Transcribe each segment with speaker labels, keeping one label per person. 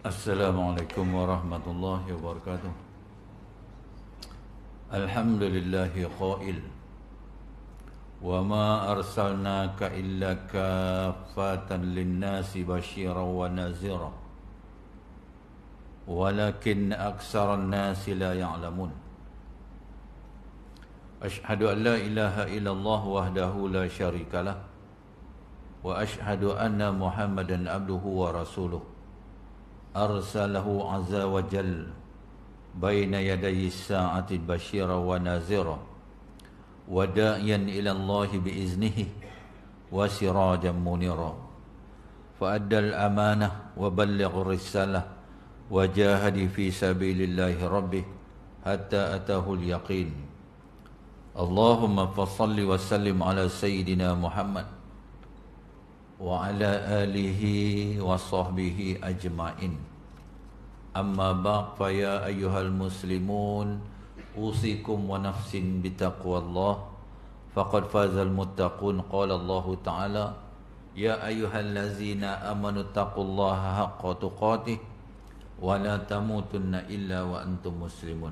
Speaker 1: Assalamualaikum warahmatullahi wabarakatuh. Alhamdulillahi qail wa ma arsalnaka illa kaffatan linnasi basyiran wa nazira walakin aksaran nasi la ya'lamun. Ashhadu an la ilaha illallah wahdahu la syarikalah wa ashhadu anna Muhammadan abduhu wa rasuluh arsalahu azza wa jal baina yadayi sa'ati basyira wa nazira wa da'iyan ila Allah biiznihi wa sirajan munira fa addal amanah wa balligh risalah wa jahadi fi sabilillahi rabbih hatta atahu al-yaqin. Allahumma fassalli wa sallim ala sayyidina Muhammad wa ala alihi wa sahbihi ajma'in. Amma ba'd, fa ya ayyuhal muslimun usikum wa nafsin bitaqwallah faqad fazal muttaqun. Qala Allah ta'ala ya ayyuhallazina amanu taqullaha haqqa tuqatih wa la tamutunna illa wa antum muslimun.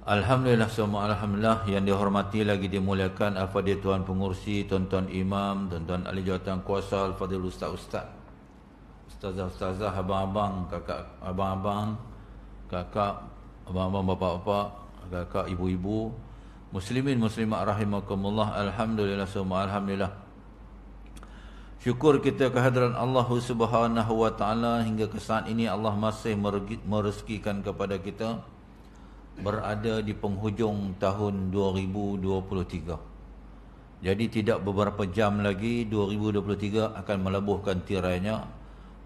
Speaker 1: Alhamdulillah, semua alhamdulillah yang dihormati lagi dimuliakan al-Fadhil Tuan Pengurusi, tuan-tuan imam, tuan-tuan ahli jawatan kuasa, al-Fadhil ustaz-ustaz, ustazah-ustazah, abang-abang, kakak abang-abang, kakak abang-abang, bapak-bapak, kakak ibu-ibu, muslimin muslimat rahimakumullah. Alhamdulillah, semua alhamdulillah. Syukur kita kehadiran Allah Subhanahu wa taala hingga ke saat ini Allah masih merezekikan kepada kita berada di penghujung tahun 2023. Jadi tidak beberapa jam lagi 2023 akan melebuhkan tirainya,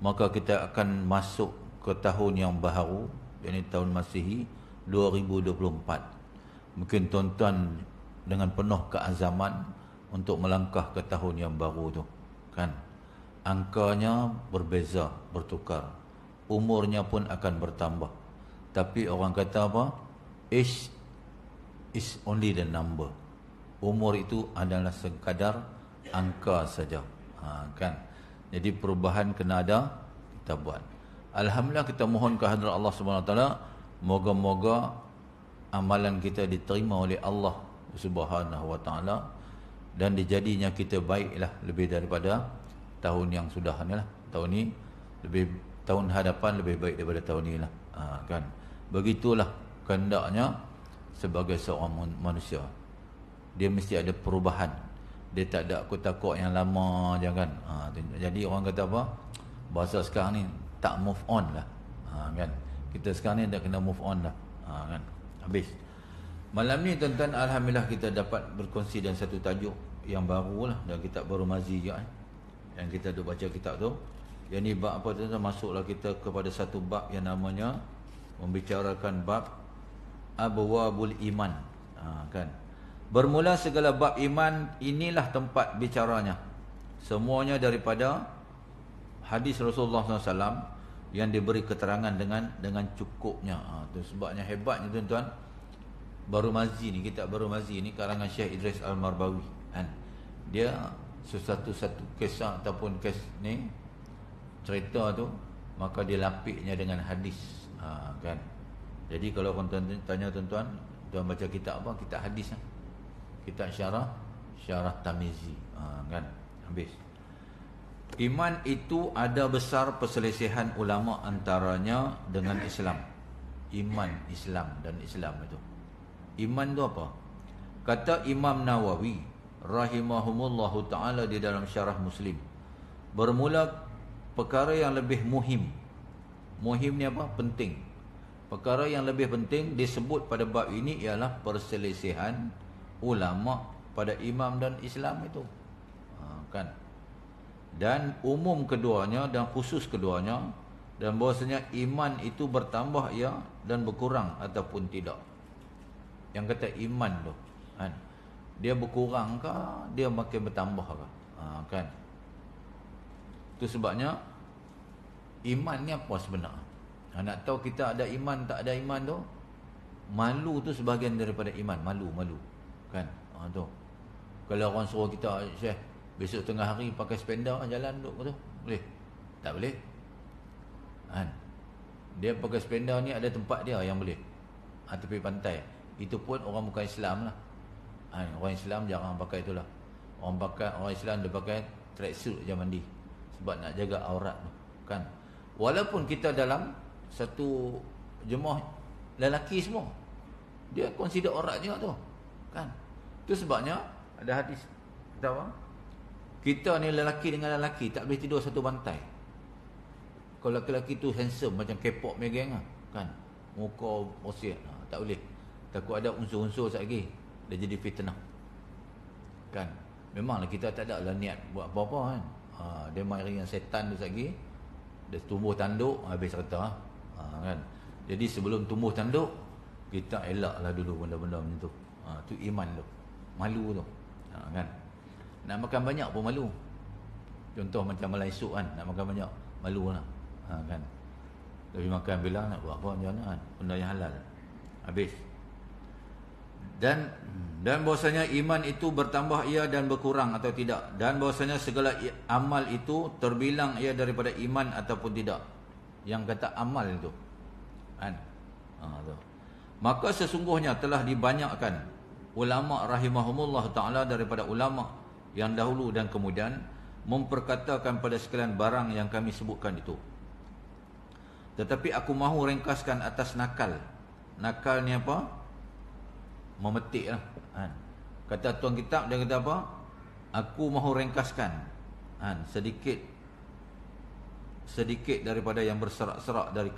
Speaker 1: maka kita akan masuk ke tahun yang baharu, yakni tahun Masihi 2024. Mungkin tuan-tuan dengan penuh keazaman untuk melangkah ke tahun yang baru tu, kan? Angkanya berbeza, bertukar. Umurnya pun akan bertambah. Tapi orang kata apa? Age is only the number. Umur itu adalah sekadar angka saja, kan? Jadi perubahan kena ada, kita buat. Alhamdulillah, kita mohon kehadiran Allah Subhanahu Wa Taala, moga-moga amalan kita diterima oleh Allah Subhanahu Wa Taala dan dijadinya kita baiklah lebih daripada tahun yang sudah ni lah. Tahun ni lebih, tahun hadapan lebih baik daripada tahun ni lah, kan? Begitulah kehendaknya sebagai seorang manusia. Dia mesti ada perubahan. Dia tak ada takut yang lama, jangan. Jadi orang kata apa? Bahasa sekarang ni tak move on lah, kan? Kita sekarang ni dah kena move on lah, kan? Habis. Malam ni tuan-tuan, alhamdulillah kita dapat berkongsi dengan satu tajuk yang baru lah, dan kitab baru Mazi juga, yang kita duk baca kitab tu. Yang ni bab apa tuan-tuan? Masuklah kita kepada satu bab yang namanya membicarakan bab Abwabul Iman, kan? Bermula segala bab iman, inilah tempat bicaranya. Semuanya daripada hadis Rasulullah SAW yang diberi keterangan dengan cukupnya. Itu sebabnya hebatnya tuan-tuan, Baru Mazi ni, kitab Baru Mazi ni karangan Syekh Idris Al-Marbawi, kan? Dia satu kisah ataupun kes ni, cerita tu, maka dia lapiknya dengan hadis, kan? Jadi kalau orang tanya tuan-tuan, tuan baca kitab apa? Kitab hadis, kitab syarah Tamizi, kan? Habis. Iman itu ada besar perselisihan ulama antaranya dengan Islam. Iman, Islam dan Islam itu. Iman itu apa? Kata Imam Nawawi rahimahumullahu ta'ala di dalam syarah Muslim, bermula perkara yang lebih muhim. Muhim ni apa? Penting. Perkara yang lebih penting disebut pada bab ini ialah perselisihan ulama pada imam dan Islam itu, kan? Dan umum keduanya dan khusus keduanya, dan bahwasanya iman itu bertambah ya dan berkurang ataupun tidak. Yang kata iman tu, kan, dia berkurang ke dia makin bertambah ke, kan? Itu sebabnya iman ni apa sebenarnya? Nak tahu kita ada iman tak ada iman tu, malu tu sebahagian daripada iman. Malu, kan? Tu. Kalau orang suruh kita, Syekh, besok tengah hari pakai spender jalan duk tu, boleh? Tak boleh. Kan? Dia pakai sepeda ni ada tempat dia yang boleh. Tepi pantai. Itu pun orang bukan Islam lah. Orang Islam jarang pakai itulah. Orang Islam dia pakai tracksuit je mandi. Sebab nak jaga aurat tu. Kan? Walaupun kita dalam satu jemaah lelaki semua, dia consider aurat juga tu. Kan? Itu sebabnya ada hadis kata apa? Kita ni lelaki dengan lelaki tak boleh tidur satu bantai. Kalau lelaki tu handsome macam K-pop punya geng lah, kan, muka posir, tak boleh. Takut ada unsur-unsur lagi dia jadi fitnah. Kan? Memanglah kita tak ada lah niat buat apa-apa kan. Dia main dengan setan tu lagi, dia tumbuh tanduk habis kata kan. Jadi sebelum tumbuh tanduk kita elaklah dulu benda-benda macam tu. Tu iman tu. Malu tu. Kan? Nak makan banyak pun malu. Contoh macam malam esok kan, nak makan banyak malu lah. Kan? Tapi makan bila nak buat apa macam mana kan? Benda yang halal. Habis. Dan bahwasanya iman itu bertambah ia dan berkurang atau tidak. Dan bahwasanya segala amal itu terbilang ia daripada iman ataupun tidak. Yang kata amal itu. Kan? Tu. Maka sesungguhnya telah dibanyakkan ulama rahimahumullah ta'ala daripada ulama yang dahulu dan kemudian memperkatakan pada sekalian barang yang kami sebutkan itu. Tetapi aku mahu ringkaskan atas nakal. Nakal ni apa? Memetik lah. Kata tuan kitab, dia kata apa? Aku mahu ringkaskan sedikit daripada yang berserak-serak dari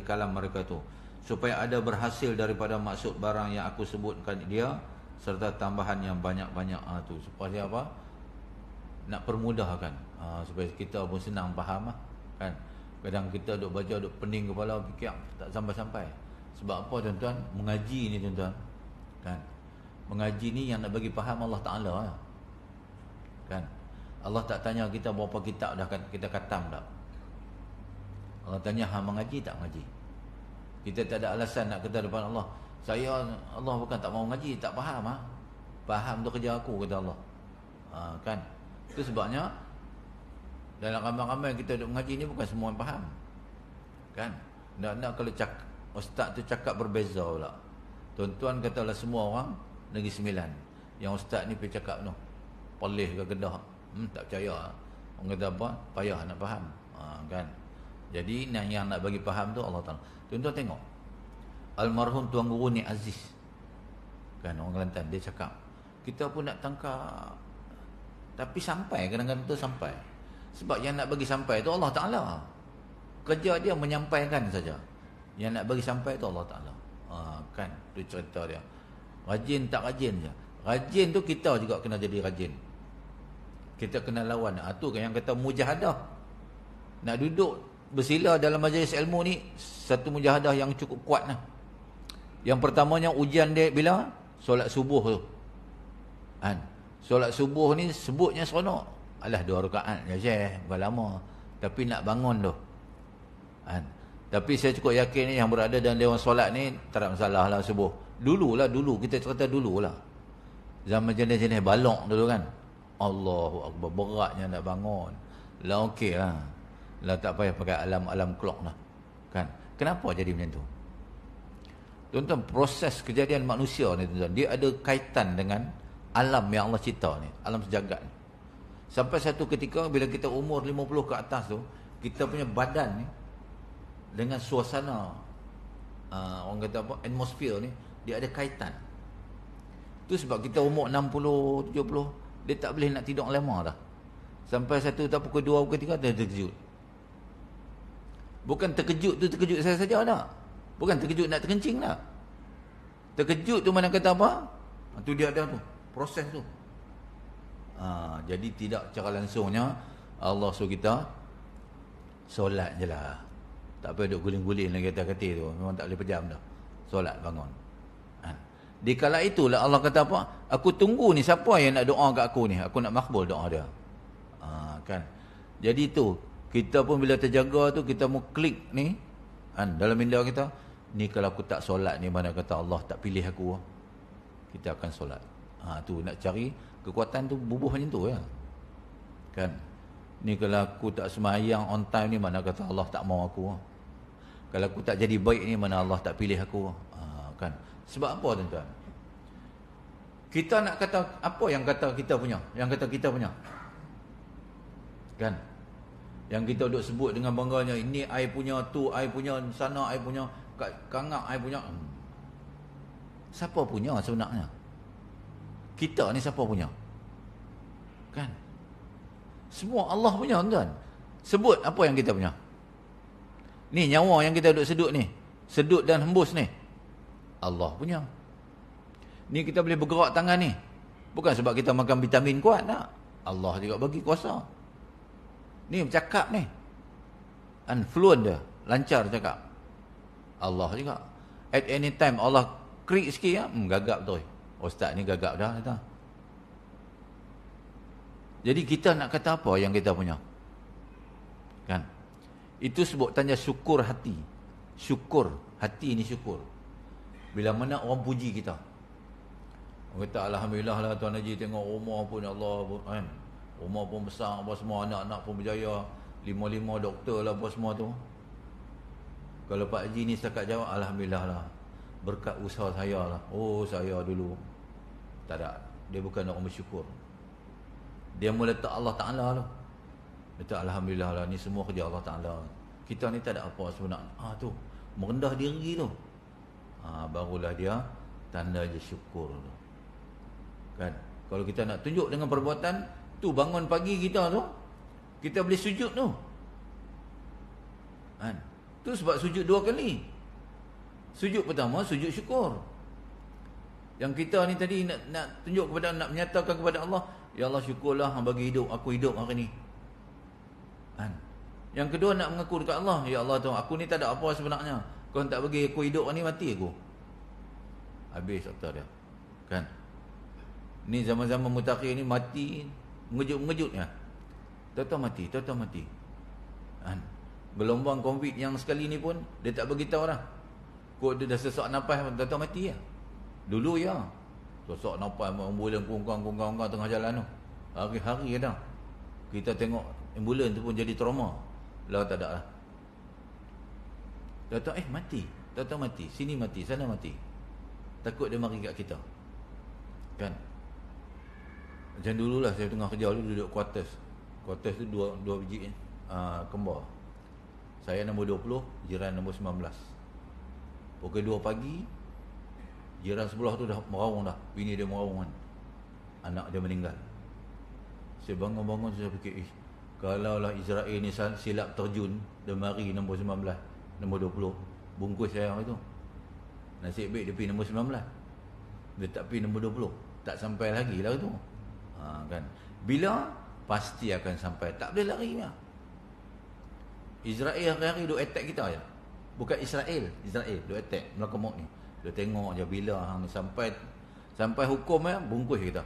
Speaker 1: kalam mereka itu, supaya ada berhasil daripada maksud barang yang aku sebutkan dia, serta tambahan yang banyak-banyak tu. Supaya apa? Nak permudahkan, supaya kita pun senang faham lah. Kan? Kadang kita duk baca, duk pening kepala, fikir tak sampai-sampai. Sebab apa tuan-tuan? Mengaji ni tuan-tuan, kan? Mengaji ni yang nak bagi faham Allah Ta'ala lah. Kan? Allah tak tanya kita berapa kitab dah kita khatam tak. Allah tanya mengaji tak mengaji. Kita tak ada alasan nak kata depan Allah, Allah bukan tak mau mengaji, tak faham Faham tu kerja aku, kata Allah. Kan? Itu sebabnya dalam ramai-ramai kita duk mengaji ni bukan semua yang faham. Kan? Nak kalau ustaz tu cakap berbeza pula. Tuan-tuan katalah semua orang Negeri Sembilan, yang ustaz ni pergi cakap tu Perlis ke Kedah, tak percaya. Orang kata apa? Payah nak faham. Kan? Jadi yang nak bagi faham tu Allah Ta'ala. Tuan-tuan tengok almarhum Tuan Guru ni Aziz, kan, orang Kelantan, dia cakap kita pun nak tangkap, tapi sampai, kadang-kadang tu sampai. Sebab yang nak bagi sampai tu Allah Ta'ala. Kerja dia menyampaikan saja. Yang nak bagi sampai tu Allah Ta'ala. Kan, tu cerita dia. Rajin tak rajin je. Rajin tu kita juga kena jadi rajin. Kita kena lawan. Tu kan yang kata mujahadah. Nak duduk bersila dalam majlis ilmu ni satu mujahadah yang cukup kuat lah. Yang pertamanya ujian dia bila? Solat subuh tu. Kan? Solat subuh ni sebutnya seronok. Alah 2 rakaat je Syekh, bukan lama. Tapi nak bangun tu. Kan? Tapi saya cukup yakin ni yang berada dalam dewan solat ni tak ada masalah lah subuh. Dulu kita cerita dululah. Zaman jenis-jenis balok dulu kan. Allahu Akbar, beratnya nak bangun. Lah okey lah. Lah tak payah pakai alam clock lah. Kan? Kenapa jadi macam tu? Tuan-tuan, proses kejadian manusia ni tuan-tuan, dia ada kaitan dengan alam yang Allah cipta ni, alam sejagat ni. Sampai satu ketika bila kita umur 50 ke atas tu, kita punya badan ni dengan suasana orang kata apa, atmosfer ni, dia ada kaitan. Tu sebab kita umur 60, 70, dia tak boleh nak tidur lama dah. Sampai satu tak pukul 2, pukul 3 dia terkejut. Bukan terkejut tu terkejut saya saja tak. Bukan terkejut nak terkencing tak. Terkejut tu mana kata apa? Tu dia ada tu, proses tu. Jadi tidak secara langsungnya Allah suruh kita solat je lah. Tak payah duduk guling-guling lagi kata-kata tu. Memang tak boleh pejam dah. Solat bangun. Di kala itulah Allah kata apa? Aku tunggu ni siapa yang nak doa kat aku ni. Aku nak makbul doa dia. Kan? Jadi tu, kita pun bila terjaga tu, kita mau klik ni, dalam minda kita, ni kalau aku tak solat ni, mana kata Allah tak pilih aku, kita akan solat. Tu nak cari kekuatan tu bubuh macam tu ya. Kan? Ni kalau aku tak semayang on time ni, mana kata Allah tak mau aku. Kalau aku tak jadi baik ni, mana Allah tak pilih aku. Kan? Sebab apa tuan-tuan? Kita nak kata apa yang kata kita punya? Yang kata kita punya. Kan? Yang kita duk sebut dengan bangganya, ini I punya, tu I punya, sana I punya, kat Kangak I punya. Siapa punya sebenarnya? Kita ni siapa punya? Kan? Semua Allah punya, tuan. Sebut apa yang kita punya. Ni nyawa yang kita duk sedut ni, sedut dan hembus ni, Allah punya. Ni kita boleh bergerak tangan ni, bukan sebab kita makan vitamin kuat, tak. Allah juga bagi kuasa. Ni bercakap ni, fluent dia, lancar cakap, Allah juga. At any time Allah krik sikit ya, gagap tu. Ustaz ni gagap dah kata. Jadi kita nak kata apa yang kita punya? Kan? Itu sebut tanya syukur hati. Syukur hati ni syukur. Bila mana orang puji kita, orang kata alhamdulillah lah Tuan Haji, tengok rumah pun Allah kan. Rumah pun besar, apa semua, anak-anak pun berjaya, 5 doktor lah apa semua tu. Kalau Pak Haji ni setakat jawab alhamdulillah lah, berkat usaha saya lah. Oh, saya dulu. Tak ada. Dia bukan orang bersyukur. Dia mula letak Allah Ta'ala tu. Letak alhamdulillah lah, ni semua kerja Allah Ta'ala. Kita ni tak ada apa sebenarnya. Tu, merendah diri tu. Barulah dia tanda je syukur tu. Kan? Kalau kita nak tunjuk dengan perbuatan tu, bangun pagi kita tu, kita boleh sujud tu. Kan? Tu sebab sujud 2 kali. Sujud pertama, sujud syukur. Yang kita ni tadi nak tunjuk kepada, nak menyatakan kepada Allah, ya Allah syukurlah Hang bagi hidup, aku hidup hari ni. Kan? Yang kedua nak mengaku dekat Allah, ya Allah tu, aku ni tak ada apa sebenarnya. Kau tak bagi aku hidup hari ni, mati aku. Habis kata dia. Kan? Ni zaman-zaman mutakhir ni mati mengejut-mengejutnya. Tahu-tahu mati, tahu-tahu mati. Kan? Gelombang COVID yang sekali ni pun dia tak bagi tahu dah. Kok dia dah sesak nafas, tahu-tahu mati ya. Dulu ya. Sesak nafas ambulan kongkang tengah jalan tu. Hari-hari dah. Kita tengok ambulan tu pun jadi trauma. Lah tak ada lah. Tahu-tahu mati. Tahu-tahu mati. Sini mati, sana mati. Takut dia mari kat kita. Kan? Macam dululah saya tengah kerja dulu, duduk quarters. Quarters tu dua biji kembar. Saya nombor 20, jiran nombor 19. Pukul 2 pagi, jiran sebelah tu dah meraung dah. Bini dia meraung kan. Anak dia meninggal. Saya bangun-bangun, saya fikir, kalaulah Israel ni silap terjun, dia mari nombor 19, nombor 20, bungkus saya itu. Nasib baik dia pergi nombor 19. Dia tak pergi nombor 20. Tak sampai lagi lah tu. Kan? Bila? Pasti akan sampai. Tak boleh lari lah. Israel hari-hari duk attack kita je. Bukan Israel duk attack Melaka Maut ni. Dia tengok je bila hang sampai hukum ya, bungkus kita.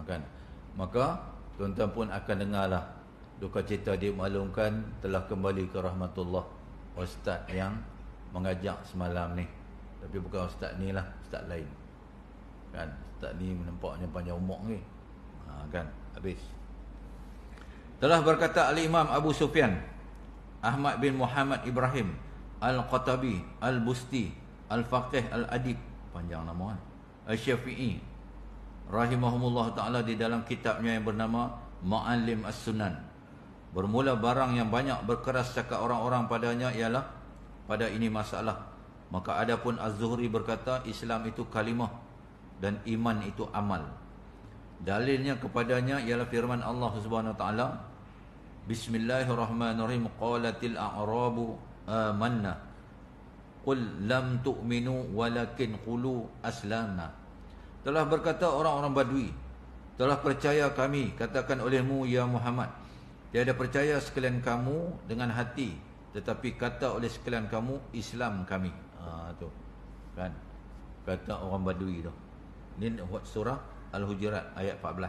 Speaker 1: Kan? Maka tuan-tuan pun akan dengarlah duka cita dia maklumkan telah kembali ke rahmatullah ustaz yang mengajak semalam ni. Tapi bukan ustaz ni lah, ustaz lain. Kan? Ustaz ni menampaknya panjang umur ni. Kan? Habis. Telah berkata Al-Imam Abu Sufyan Ahmad bin Muhammad Ibrahim Al-Qatabi Al-Busti Al-Faqih Al-Adib, panjang nama kan, Al-Syafi'i rahimahumullah ta'ala, di dalam kitabnya yang bernama Ma'alim As-Sunan. Bermula barang yang banyak berkeras cakap orang-orang padanya ialah pada ini masalah. Maka adapun Az-Zuhri berkata, Islam itu kalimah dan iman itu amal. Dalilnya kepadanya ialah firman Allah Subhanahu wa taala, Bismillahirrahmanirrahim, qalatil a'rabu amanna qul lam tu'minu walakin qulu aslamna. Telah berkata orang-orang Badui, telah percaya kami, katakan olehmu ya Muhammad, tiada percaya sekalian kamu dengan hati, tetapi kata oleh sekalian kamu Islam kami. Tu kan, kata orang Badui tu. Ini surah Al-Hujurat ayat 14.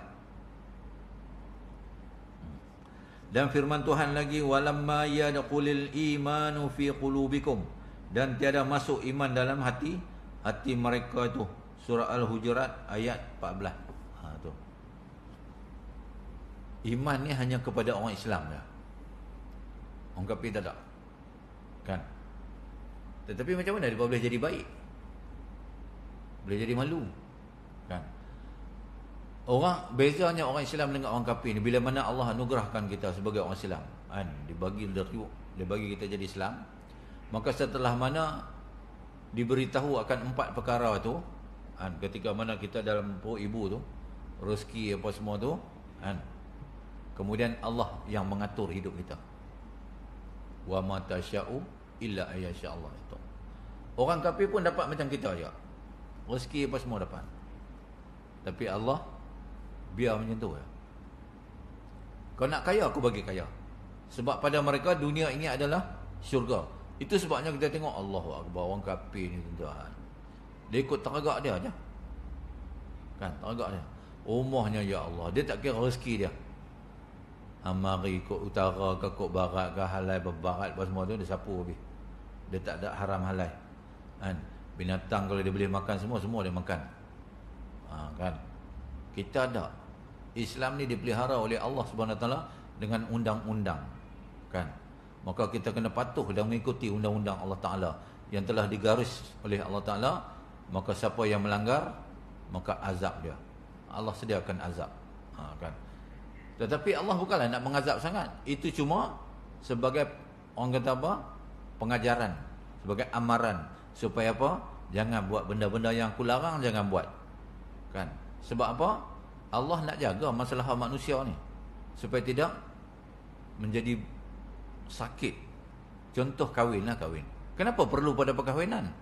Speaker 1: Dan firman Tuhan lagi, walamma yadkhulul imanu fi qulubikum, dan tiada masuk iman dalam hati mereka itu. Surah Al-Hujurat ayat 14. Tu. Iman ni hanya kepada orang Islam dah. Orang kafir tak ada. Kan? Tetapi macam mana dia boleh jadi baik? Boleh jadi malu. Kan? Bezanya orang Islam dengan orang kafir ni, bila mana Allah anugerahkan kita sebagai orang Islam, kan? Dia bagi kita jadi Islam, maka setelah mana diberitahu akan 4 perkara tu, kan? Ketika mana kita dalam perut ibu tu, rezeki apa semua tu, kan? Kemudian Allah yang mengatur hidup kita. Wa ma tasya'u illa ayyasha Allah itu. Orang kafir pun dapat macam kita je. Rezeki apa semua dapat. Tapi Allah biar macam tu ya. Kau nak kaya, aku bagi kaya. Sebab pada mereka dunia ini adalah syurga. Itu sebabnya kita tengok Allahu Akbar, orang kafir ni tuan. Dia ikut teragak dia aja. Kan, teragak dia. Rumahnya ya Allah, dia tak kira rezeki dia. Mari ikut utara ke ikut barat ke, halal berbarat apa semua tu dia sapu habis. Dia tak ada haram halal. Kan? Binatang kalau dia boleh makan semua dia makan. Kan? Kita ada. Islam ni dipelihara oleh Allah Subhanahu Wa Taala dengan undang-undang. Kan? Maka kita kena patuh dan mengikuti undang-undang Allah Taala yang telah digaris oleh Allah Taala. Maka siapa yang melanggar, maka azab dia. Allah sediakan azab. Kan? Tetapi Allah bukanlah nak mengazab sangat. Itu cuma sebagai, orang kata apa, pengajaran, sebagai amaran. Supaya apa? Jangan buat benda-benda yang aku larang, jangan buat. Kan? Sebab apa? Allah nak jaga masalah manusia ni, supaya tidak menjadi sakit. Contoh kahwin. Kenapa perlu pada perkahwinan?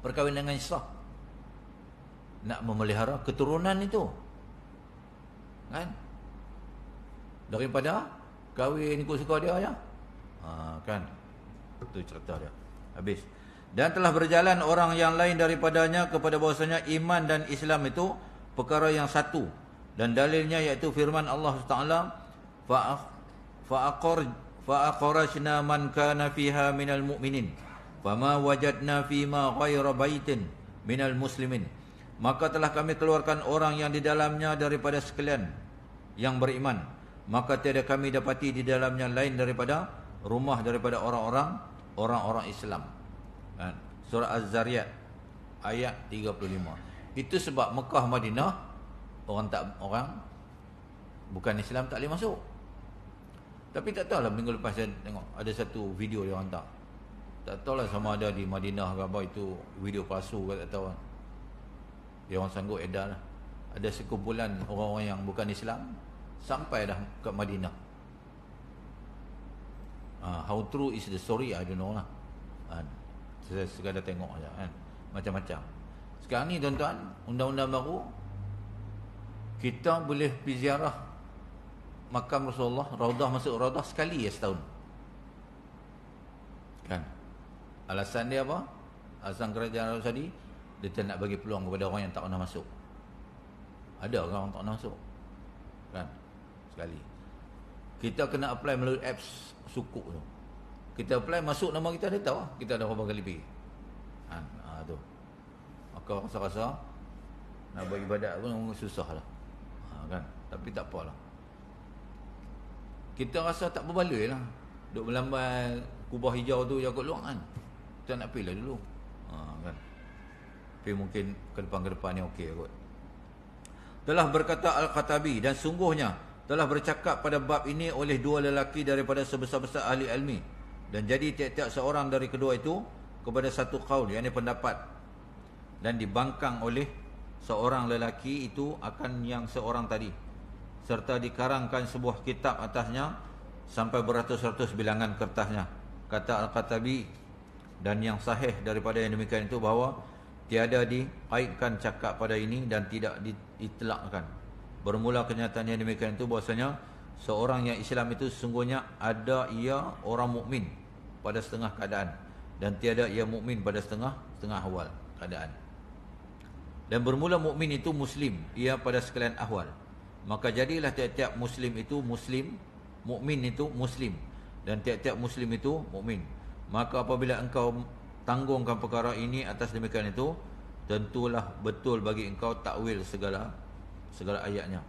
Speaker 1: Perkahwinan yang sah. Nak memelihara keturunan itu. Kan? Daripada kahwin ikut suka dia ya. Kan? Itu cerita dia. Habis. Dan telah berjalan orang yang lain daripadanya kepada bahwasanya iman dan Islam itu perkara yang satu. Dan dalilnya iaitu firman Allah Taala, fa'aqarajna man kana fiha minal mu'minin fama wajadna fima ghaira baitin minal muslimin. Maka telah kami keluarkan orang yang di dalamnya daripada sekalian yang beriman, maka tiada kami dapati di dalamnya lain daripada rumah daripada orang-orang Islam. Surah Az-Zariyat ayat 35. Itu sebab Mekah Madinah orang bukan Islam tak boleh masuk. Tapi tak tahulah, minggu lepas saya tengok ada satu video dia hantar. Tak tahulah sama ada di Madinah ke apa, itu video palsu ke tak tahu. Dia orang sanggup edar lah. Ada sekumpulan orang-orang yang bukan Islam sampai dah ke Madinah. How true is the story, I don't know lah. Saya sekadar tengok saja kan. Macam-macam. Sekarang ni tuan-tuan, undang-undang baru, kita boleh pergi ziarah makam Rasulullah, Raudah, masuk Raudah sekali setahun. Kan? Alasan dia apa? Alasan kerajaan Arab Saudi, dia tak nak bagi peluang kepada orang yang tak pernah masuk. Ada orang tak pernah masuk. Kan? Sekali. Kita kena apply melalui apps sukuk tu. Kita apply, masuk nama kita, dia tahu lah kita dah berapa kali pergi. Tu. Maka rasa-rasa nak buat ibadat pun susah lah. Kan? Tapi tak apalah. Kita rasa tak berbaloi lah. Duk melambai kubah hijau tu je kot luang kan. Kita nak pergi lah dulu. Kan? Tapi mungkin ke depan ni okey kot. Telah berkata Al-Khatabi, dan sungguhnya telah bercakap pada bab ini oleh dua lelaki daripada sebesar-besar ahli ilmi. Dan jadi tiap-tiap seorang dari kedua itu kepada satu qaul, yakni pendapat, dan dibangkang oleh seorang lelaki itu akan yang seorang tadi, serta dikarangkan sebuah kitab atasnya sampai beratus-ratus bilangan kertasnya. Kata Al-Khatabi, dan yang sahih daripada yang demikian itu bahawa tiada dikaitkan cakap pada ini dan tidak diitlakkan. Bermula kenyataan yang demikian itu bahwasanya seorang yang Islam itu sesungguhnya ada ia orang mukmin pada setengah keadaan, dan tiada ia mukmin pada setengah ahwal keadaan. Dan bermula mukmin itu muslim ia pada sekalian ahwal. Maka jadilah tiap-tiap muslim itu muslim, mukmin itu muslim, dan tiap-tiap muslim itu mukmin. Maka apabila engkau tanggungan perkara ini atas demikian itu, tentulah betul bagi engkau takwil segala ayatnya.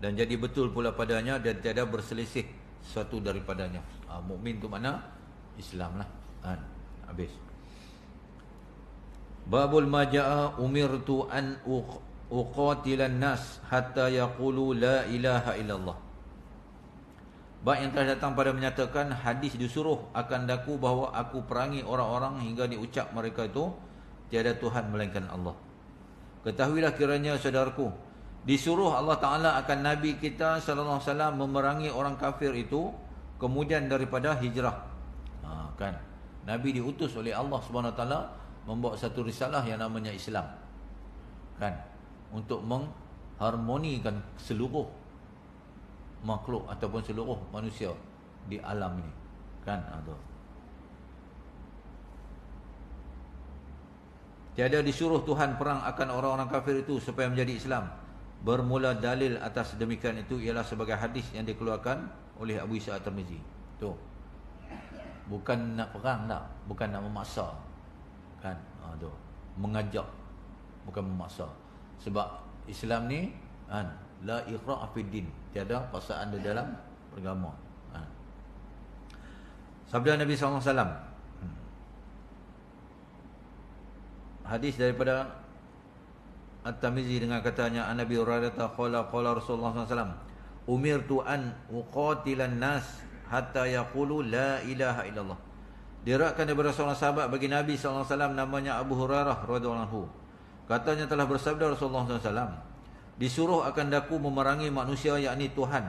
Speaker 1: dan jadi betul pula padanya dan tiada berselisih sesuatu daripadanya. Mukmin tu mana? Islam lah. Habis. Babul majaa umirtu an uqatilan nas hatta yaqulu la ilaha illallah. Bab yang telah datang pada menyatakan hadis disuruh akan daku bahawa aku perangi orang-orang hingga diucap mereka itu tiada Tuhan melainkan Allah. Ketahuilah kiranya saudaraku, disuruh Allah Ta'ala akan Nabi kita sallallahu alaihi wasallam memerangi orang kafir itu kemudian daripada hijrah. Kan? Nabi diutus oleh Allah Subhanahu Wa Ta'ala membawa satu risalah yang namanya Islam. Kan? Untuk mengharmonikan seluruh makhluk ataupun seluruh manusia di alam ini. Kan? Tiada disuruh Tuhan perang akan orang-orang kafir itu supaya menjadi Islam. Bermula dalil atas demikian itu ialah sebagai hadis yang dikeluarkan oleh Abu Isa At-Tirmizi. Tu. Bukan nak perang tak, bukan nak memaksa. Kan? Tu. Mengajak, bukan memaksa. Sebab Islam ni la iqra' fid din, tiada paksaan di dalam beragama. Sabda Nabi sallallahu alaihi wasallam. Hadis daripada At-Tirmizi dengan katanya Nabi Hurairah qala Rasulullah sallallahu alaihi wasallam, umirtu an uqatilan nas hatta yaqulu la ilaha illallah. Diriwayatkan daripada seorang sahabat bagi Nabi sallallahu alaihi wasallam namanya Abu Hurairah radhiyallahu anhu. Katanya telah bersabda Rasulullah sallallahu alaihi wasallam, disuruh akan daku memerangi manusia, yakni Tuhan.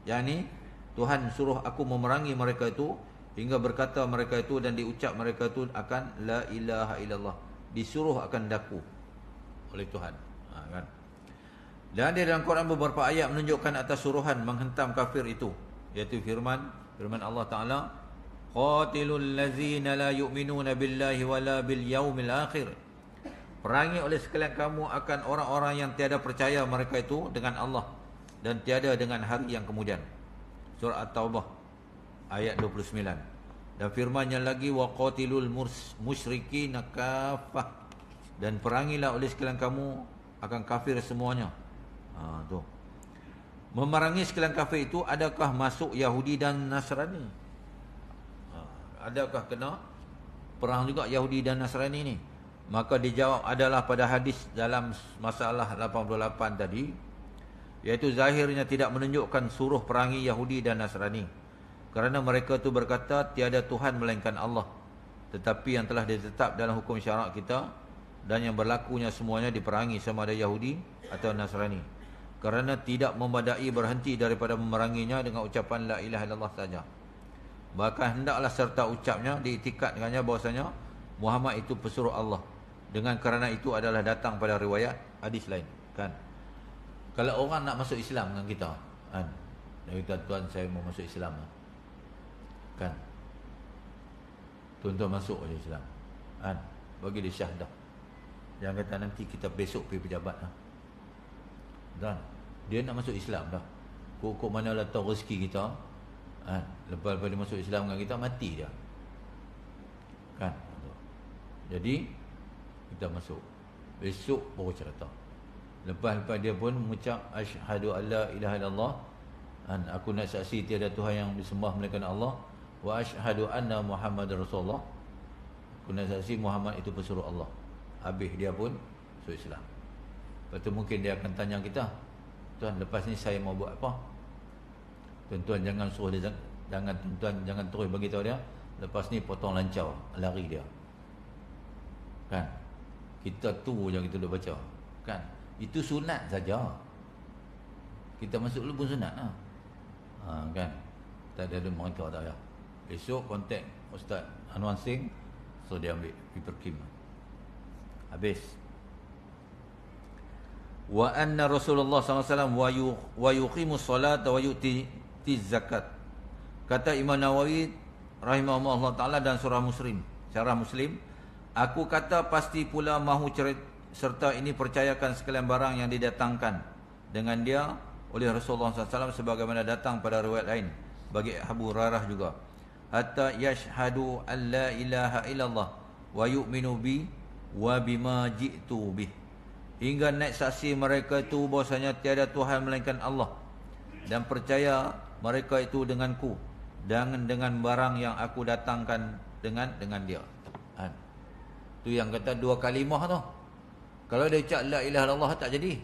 Speaker 1: Yakni Tuhan suruh aku memerangi mereka itu hingga berkata mereka itu dan diucap mereka itu akan la ilaha illallah. Disuruh akan daku oleh Tuhan. Kan? Dan di dalam Quran beberapa ayat menunjukkan atas suruhan menghentam kafir itu, iaitu firman Allah Ta'ala, qatilul ladzina la yu'minuna billahi wala bil yaumil akhir. Perangi oleh sekalian kamu akan orang-orang yang tiada percaya mereka itu dengan Allah dan tiada dengan hari yang kemudian. Surah At-Taubah ayat 29. Dan firman-Nya lagi, wa qatilul musyrikin kaffah, dan perangilah oleh sekalian kamu akan kafir semuanya. Tu. Memerangi sekalian kafir itu adakah masuk Yahudi dan Nasrani? Adakah kena perang juga Yahudi dan Nasrani ni? Maka dijawab adalah pada hadis dalam masalah 88 tadi, iaitu zahirnya tidak menunjukkan suruh perangi Yahudi dan Nasrani, kerana mereka itu berkata tiada Tuhan melainkan Allah. Tetapi yang telah ditetap dalam hukum syarak kita dan yang berlakunya semuanya diperangi sama ada Yahudi atau Nasrani, kerana tidak memadai berhenti daripada memeranginya dengan ucapan la ilaha illallah saja. Bahkan hendaklah serta ucapnya diiktikadkannya bahwasanya Muhammad itu pesuruh Allah. Dengan kerana itu adalah datang pada riwayat hadis lain. Kan? Kalau orang nak masuk Islam dengan kita, kan? Dia kata, tuan saya mau masuk Islam. Kan? Tuan-tuan masuk je Islam. Kan? Bagi dia syahadah. Jangan kata nanti kita besok pergi pejabat. Dan dia nak masuk Islam dah. Kok mana letak rezeki kita. Kan? Lepas dia masuk Islam dengan kita, mati dia. Kan? Jadi kita masuk. Besok baru cerita. Lepas dia pun mengucap asyhadu alla ilaha illallah, aku nak saksi tiada Tuhan yang disembah melainkan Allah, wa asyhadu anna Muhammadar Rasulullah, aku nak saksi Muhammad itu pesuruh Allah. Habis dia pun masuk Islam. Lepas tu mungkin dia akan tanya kita, tuan lepas ni saya mau buat apa? Tuan-tuan jangan suruh dia, jangan terus bagi tahu dia, lepas ni potong lancau, lari dia. Kan? Kita tu je kita duk baca. Kan? Itu sunat saja. Kita masuk dulu pun sunat lah. Kan? Tak ada mereka tak payah. Besok kontak Ustaz Anwar Singh, so dia ambil pergi perkim. Habis. Wa anna Rasulullah SAW wa yuqimus salat wa yu'ti zakat. Kata Imam Nawawi rahimahullah ta'ala dan surah Muslim, syarah Muslim, aku kata pasti pula mahu serta ini percayakan sekalian barang yang didatangkan dengan dia oleh Rasulullah SAW sebagaimana datang pada riwayat lain bagi Abu Hurairah juga, hatta yashhadu an la ilaha illallah wa yu'minu bi wa bima ji'tu bih, hingga naik saksi mereka itu bahwasanya tiada Tuhan melainkan Allah, dan percaya mereka itu denganku dan dengan barang yang aku datangkan dengan dia. Tu yang kata dua kalimah tu. Kalau dia ucap la ilaha illallah tak jadi.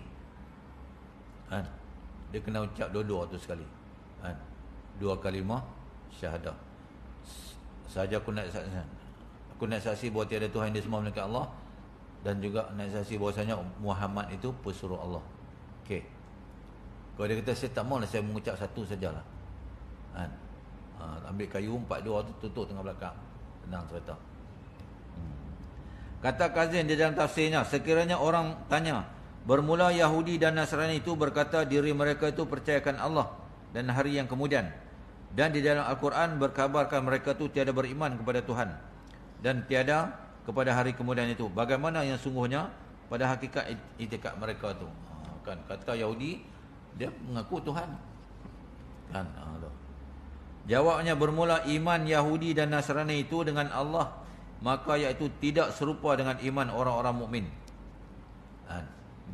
Speaker 1: Dia kena ucap dua-dua tu sekali. Dua kalimah syahadah. Saja aku nak saksi. Aku nak saksi bahawa tiada Tuhan yang disemua melainkan Allah, dan juga nak saksi bahawasanya Muhammad itu pesuruh Allah. Okey. Kalau dia kata saya tak maulah, saya mengucap satu sajalah. Ambil kayu 4-2 tu tutup tengah belakang. Tenang cerita. Kata Kazin di dalam tafsirnya, sekiranya orang tanya, bermula Yahudi dan Nasrani itu berkata diri mereka itu percayakan Allah dan hari yang kemudian, dan di dalam Al-Quran berkabarkan mereka itu tiada beriman kepada Tuhan dan tiada kepada hari kemudian itu. Bagaimana yang sungguhnya pada hakikat itikad mereka itu? Kan kata Yahudi dia mengaku Tuhan. Kan jawabnya, bermula iman Yahudi dan Nasrani itu dengan Allah, maka iaitu tidak serupa dengan iman orang-orang mukmin.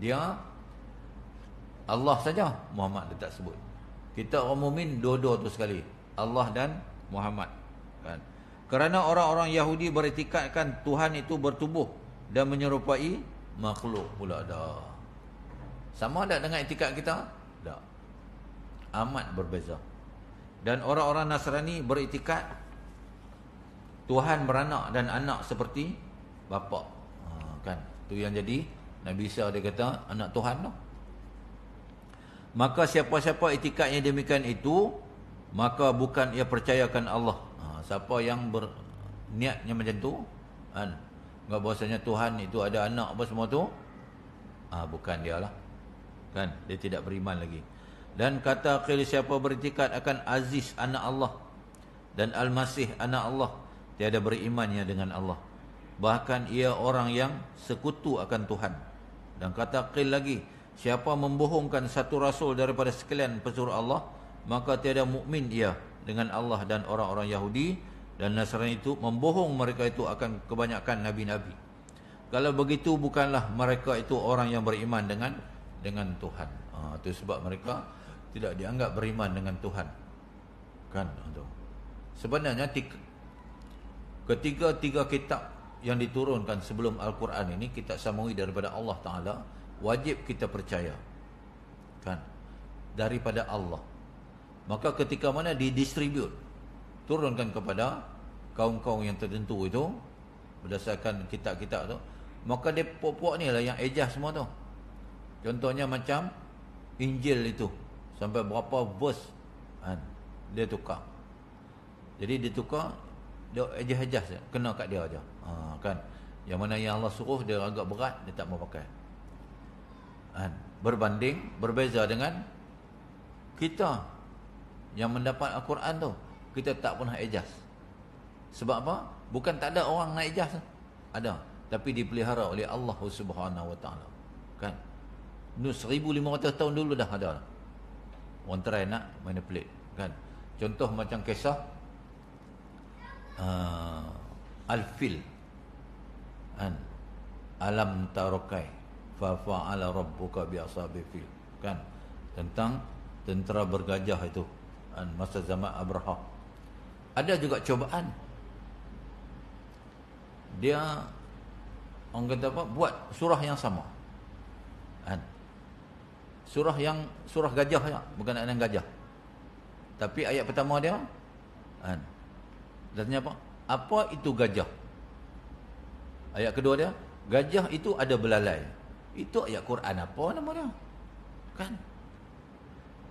Speaker 1: Dia Allah saja, Muhammad dia tak sebut. Kita orang mukmin dua-dua tu sekali, Allah dan Muhammad. Kan? Kerana orang-orang Yahudi beriktikadkan Tuhan itu bertubuh dan menyerupai makhluk pula dah. Sama tak dengan iktikad kita? Tak. Amat berbeza. Dan orang-orang Nasrani beriktikad Tuhan beranak dan anak seperti bapa. Kan? Tu yang jadi Nabi Isa dia kata anak Tuhan tu. Maka siapa-siapa itikadnya demikian itu, maka bukan ia percayakan Allah. Siapa yang berniatnya macam tu, kan? Enggak bahasanya Tuhan itu ada anak apa semua tu, bukan dia lah. Kan? Dia tidak beriman lagi. Dan kata qil, siapa beriktikad akan Aziz anak Allah dan Al-Masih anak Allah, tiada berimannya dengan Allah, bahkan ia orang yang sekutu akan Tuhan. Dan kata qil lagi, siapa membohongkan satu rasul daripada sekalian pesuruh Allah, maka tiada mukmin ia dengan Allah. Dan orang-orang Yahudi dan Nasrani itu membohong mereka itu akan kebanyakan nabi-nabi. Kalau begitu bukanlah mereka itu orang yang beriman dengan Tuhan. Itu sebab mereka tidak dianggap beriman dengan Tuhan. Kan? Sebenarnya ketiga kitab yang diturunkan sebelum Al-Quran ini, kitab samawi daripada Allah Ta'ala, wajib kita percaya. Kan? Daripada Allah. Maka ketika mana didistribute, turunkan kepada kaum-kaum yang tertentu itu, berdasarkan kitab-kitab tu, maka dia puak-puak ni lah yang ejah semua tu. Contohnya macam Injil itu, sampai berapa verse, dia tukar. Jadi dia tukar, dia ejah-ejah saja, kena kat dia aja. Kan? Yang mana yang Allah suruh dia agak berat, dia tak mau pakai. Berbeza dengan kita yang mendapat Al-Quran tu, kita tak pernah ejaz. Sebab apa? Bukan tak ada orang nak ejaz, ada, tapi dipelihara oleh Allah Subhanahu Wa Taala. Kan? 1500 tahun dulu dah ada. Orang try nak manipulate. Kan? Contoh macam kisah Al-Fil, alam tarokai fa fa'ala rabbuka bi ashabil fil. Kan? Tentang tentera bergajah itu, masa zaman Abraha. Ada juga cobaan. Dia orang kata apa, buat surah yang sama. Surah gajah ya, bukan anak gajah. Tapi ayat pertama dia katanya apa? Apa itu gajah? Ayat kedua dia, gajah itu ada belalai. Itu ayat Quran apa nama dia? Kan?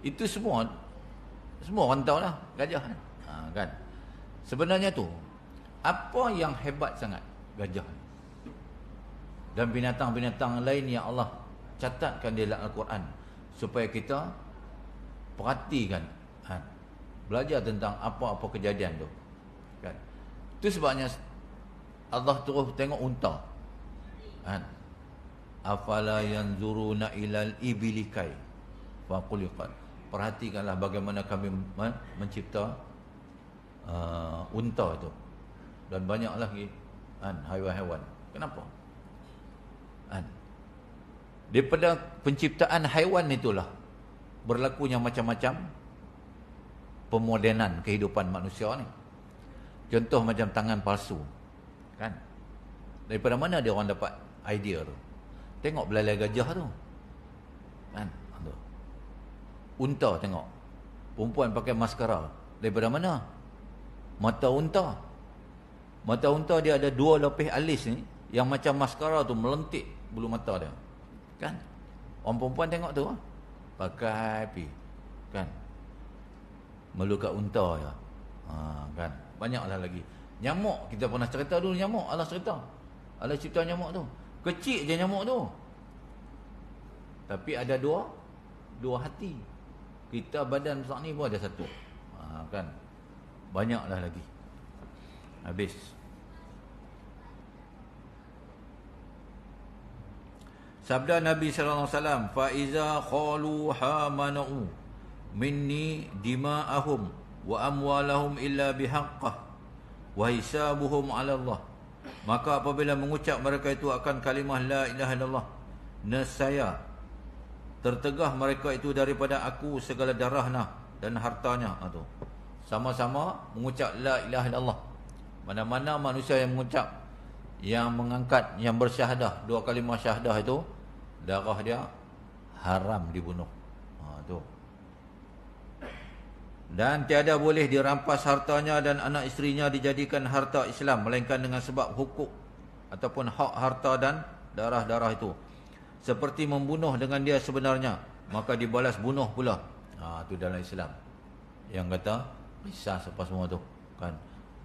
Speaker 1: Itu semua orang tahu lah gajah. Kan? Sebenarnya tu, apa yang hebat sangat gajah ni? Dan binatang-binatang lain yang Allah catatkan di dalam Al-Quran, supaya kita perhatikan, belajar tentang apa-apa kejadian tu. Kan? Itu sebabnya Allah terus tengok unta. Afala yanzuruna ilal ibilikai faquliqat. Perhatikanlah bagaimana kami mencipta unta itu, dan banyak lagi haiwan-haiwan. Kenapa? Daripada penciptaan haiwan itulah berlakunya macam-macam pemodenan kehidupan manusia ni. Contoh macam tangan palsu, kan? Daripada mana dia orang dapat idea tu? Tengok belalai gajah tu, kan? Unta, tengok perempuan pakai maskara. Daripada mana? Mata unta. Mata unta dia ada 2 lapis alis ni yang macam maskara tu melentik bulu mata dia, kan? Orang perempuan tengok tu pakai pi, kan? Melukat unta ya. Kan? Banyaklah lagi. Nyamuk, kita pernah cerita dulu nyamuk. Allah cerita, Allah cipta nyamuk tu. Kecil je nyamuk tu, tapi ada dua hati. Kita badan besar ni pun ada satu. Kan? Banyaklah lagi. Habis. Sabda Nabi sallallahu alaihi wasallam, fa iza qalu hamana'u minni dima'ahum wa amwalahum illa bihaqqah wa hisabuhum 'ala Allah. Maka apabila mengucap mereka itu akan kalimah la ilaha illallah, nescaya tertegah mereka itu daripada aku segala darahnya dan hartanya. Tu sama-sama mengucap la ilaha illallah. Mana-mana manusia yang mengucap, yang mengangkat, yang bersyahadah 2 kalimah syahadah itu, darah dia haram dibunuh. Tu. Dan tiada boleh dirampas hartanya dan anak isterinya dijadikan harta Islam, melainkan dengan sebab hukuk ataupun hak harta dan darah-darah itu. Seperti membunuh dengan dia sebenarnya, maka dibalas bunuh pula. Itu dalam Islam. Yang kata qisas apa semua tu, kan?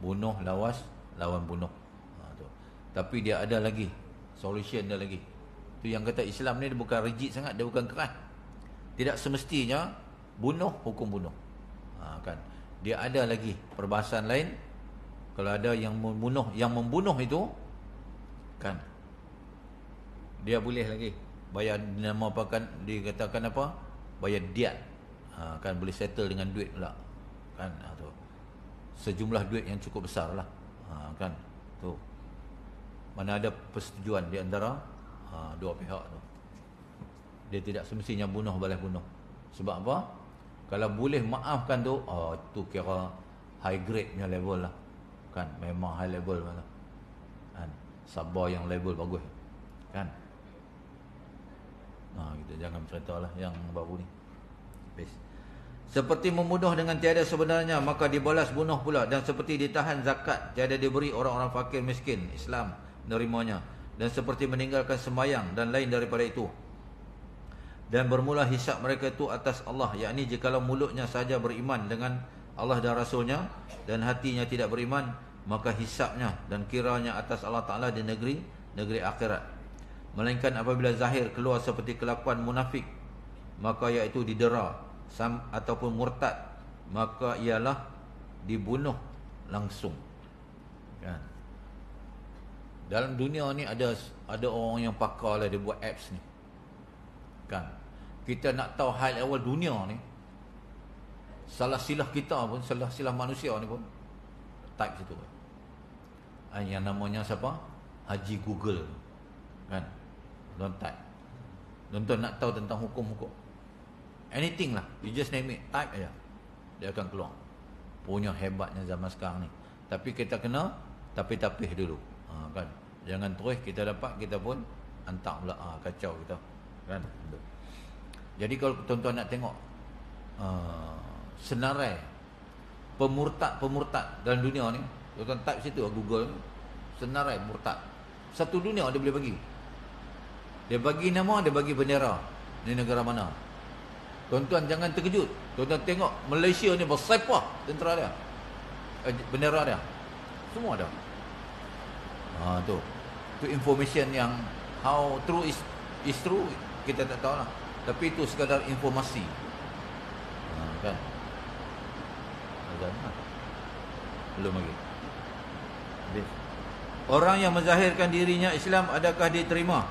Speaker 1: Bunuh lawas lawan bunuh. Tu. Tapi dia ada lagi solution, dia lagi. Tu yang kata Islam ni dia bukan rigid sangat, dia bukan keras. Tidak semestinya bunuh hukum bunuh. Kan? Dia ada lagi perbahasan lain. Kalau ada yang membunuh itu, kan, dia boleh lagi bayar, dinamakan, dikatakan apa, bayar diat. Kan boleh settle dengan duit pula, kan? Tu sejumlah duit yang cukup besar lah. Kan tu, mana ada persetujuan di antara dua pihak tu. Dia tidak semestinya bunuh balas bunuh. Sebab apa? Kalau boleh maafkan tu, tu kira high grade punya level lah, kan? Memang high level lah, kan? Sabar yang level bagus, kan? Kita jangan cerita lah yang baru ni. Habis. Seperti membunuh dengan tiada sebenarnya, maka dibalas bunuh pula. Dan seperti ditahan zakat, tiada diberi orang-orang fakir miskin, Islam menerimanya. Dan seperti meninggalkan sembahyang dan lain daripada itu. Dan bermula hisab mereka itu atas Allah, yakni jikalau mulutnya saja beriman dengan Allah dan Rasulnya, dan hatinya tidak beriman, maka hisabnya dan kiranya atas Allah Ta'ala di negeri akhirat. Melainkan apabila zahir keluar seperti kelakuan munafik, maka iaitu didera ataupun murtad, maka ialah dibunuh langsung, kan? Dalam dunia ni ada orang yang pakar lah, dia buat apps ni, kan? Kita nak tahu hal awal dunia ni, salah silah kita pun, salah silah manusia ni pun, type situ. Yang namanya siapa? Haji Google, kan? Don't type. Tuan-tuan nak tahu tentang hukum-hukum, anything lah, you just name it, type aja, dia akan keluar. Punya hebatnya zaman sekarang ni. Tapi kita kena tapih-tapih dulu, kan? Jangan terus kita dapat, kita pun hantar pula, kacau kita, kan? Jadi kalau tuan-tuan nak tengok senarai pemurtad dalam dunia ni, tuan-tuan type situ Google, senarai murtad. Satu dunia dia boleh bagi. Dia bagi nama, dia bagi bendera. Ni negara mana? Tuan-tuan jangan terkejut. Tuan-tuan tengok Malaysia ni bersepah tentera dia, bendera dia, semua ada. Tu information yang how true is true, kita tak tahu lah. Tapi itu sekadar informasi, kan? Belum lagi. Orang yang menzahirkan dirinya Islam, adakah diterima?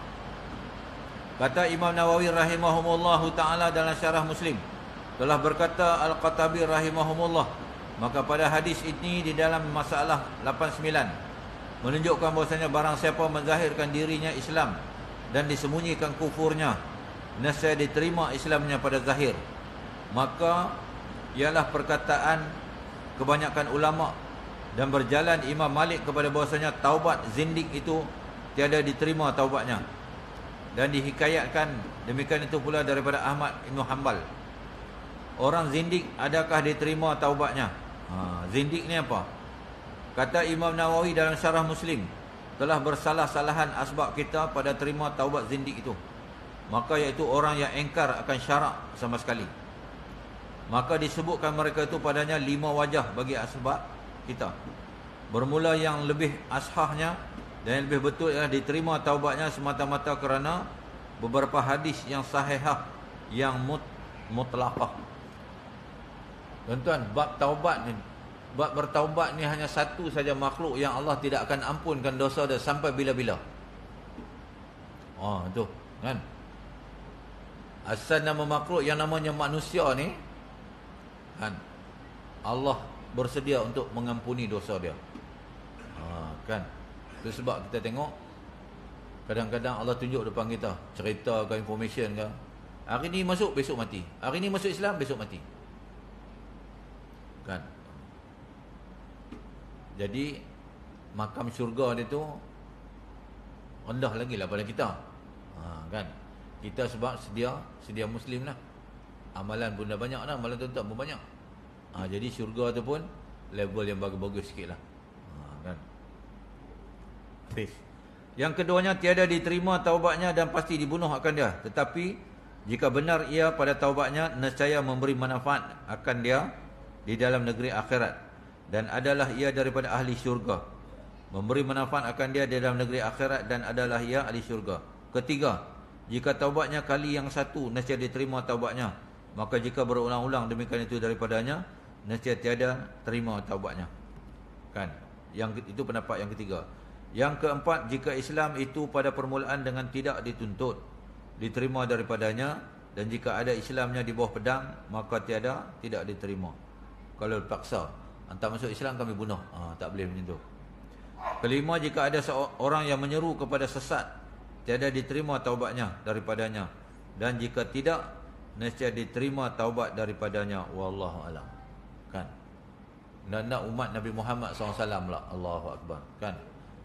Speaker 1: Kata Imam Nawawi rahimahumullahu ta'ala dalam syarah Muslim, telah berkata Al-Qatabi rahimahumullah, maka pada hadis ini di dalam masalah 89 menunjukkan bahasanya barang siapa menzahirkan dirinya Islam dan disembunyikan kufurnya, nescaya diterima Islamnya pada zahir. Maka ialah perkataan kebanyakan ulama dan berjalan Imam Malik kepada bahasanya taubat zindik itu tiada diterima taubatnya. Dan dihikayatkan demikian itu pula daripada Ahmad Ibn Hanbal. Orang zindik adakah diterima taubatnya? Zindik ni apa? Kata Imam Nawawi dalam Syarah Muslim, telah bersalah-salahan asbab kita pada terima taubat zindik itu. Maka iaitu orang yang engkar akan syarak sama sekali. Maka disebutkan mereka itu padanya 5 wajah bagi asbab kita. Bermula yang lebih ashahnya dan yang lebih betul ialah diterima taubatnya semata-mata kerana beberapa hadis yang sahihah yang mutlaqah. Tuan-tuan, bab taubat ni, bab bertaubat ni hanya satu saja makhluk yang Allah tidak akan ampunkan dosa dia sampai bila-bila. Itu kan. Asal nama makhluk yang namanya manusia ni kan, Allah bersedia untuk mengampuni dosa dia. Kan. Itu sebab kita tengok kadang-kadang Allah tunjuk depan kita, cerita ke information ke, hari ni masuk besok mati, hari ni masuk Islam besok mati. Kan. Jadi makam syurga dia tu rendah lagi lah pada kita. Kan. Kita sebab sedia Muslim lah. Amalan pun dah banyak dah, amalan tuan-tuan pun banyak. Jadi syurga tu pun level yang bagus-bagus sikit lah. Kan. Yang keduanya, tiada diterima taubatnya dan pasti dibunuh akan dia. Tetapi jika benar ia pada taubatnya, nescaya memberi manfaat akan dia di dalam negeri akhirat, dan adalah ia daripada ahli syurga. Memberi manfaat akan dia di dalam negeri akhirat dan adalah ia ahli syurga. Ketiga, jika taubatnya kali yang satu, nescaya diterima taubatnya. Maka jika berulang-ulang demikian itu daripadanya, nescaya tiada terima taubatnya. Kan? Yang itu pendapat yang ketiga. Yang keempat, jika Islam itu pada permulaan dengan tidak dituntut, diterima daripadanya, dan jika ada Islamnya di bawah pedang, maka tidak diterima. Kalau paksa hantar masuk Islam, kami bunuh. Tak boleh macam tu. Kelima, jika ada seorang yang menyeru kepada sesat, tiada diterima taubatnya daripadanya, dan jika tidak, nescaya diterima taubat daripadanya. Wallahu alam. Kan. Nak umat Nabi Muhammad SAW lah. Allahu Akbar. Kan.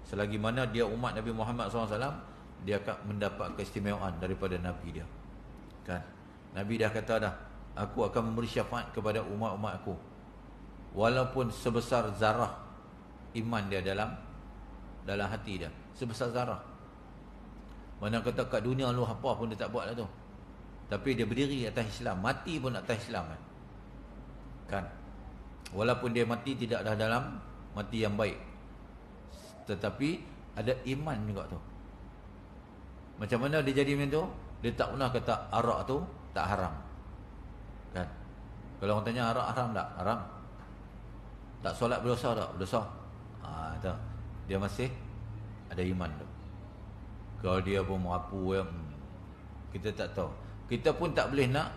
Speaker 1: Selagi mana dia umat Nabi Muhammad SAW, dia akan mendapat keistimewaan daripada Nabi dia. Kan. Nabi dah kata dah, aku akan memberi syafaat kepada umat-umat aku, walaupun sebesar zarah iman dia dalam hati dia. Sebesar zarah. Mana kata kat dunia lu apa pun dia tak buat lah tu. Tapi dia berdiri atas Islam, mati pun atas Islam kan. Kan. Walaupun dia mati tidak dah dalam mati yang baik, tetapi ada iman juga tu. Macam mana dia jadi macam tu? Dia tak pernah kata arak tu tak haram. Kan. Kalau orang tanya arak haram tak? Haram. Tak solat berdosa tak? Berdosa. Tu. Dia masih ada iman tu. Kalau dia pun merapu, kita tak tahu. Kita pun tak boleh nak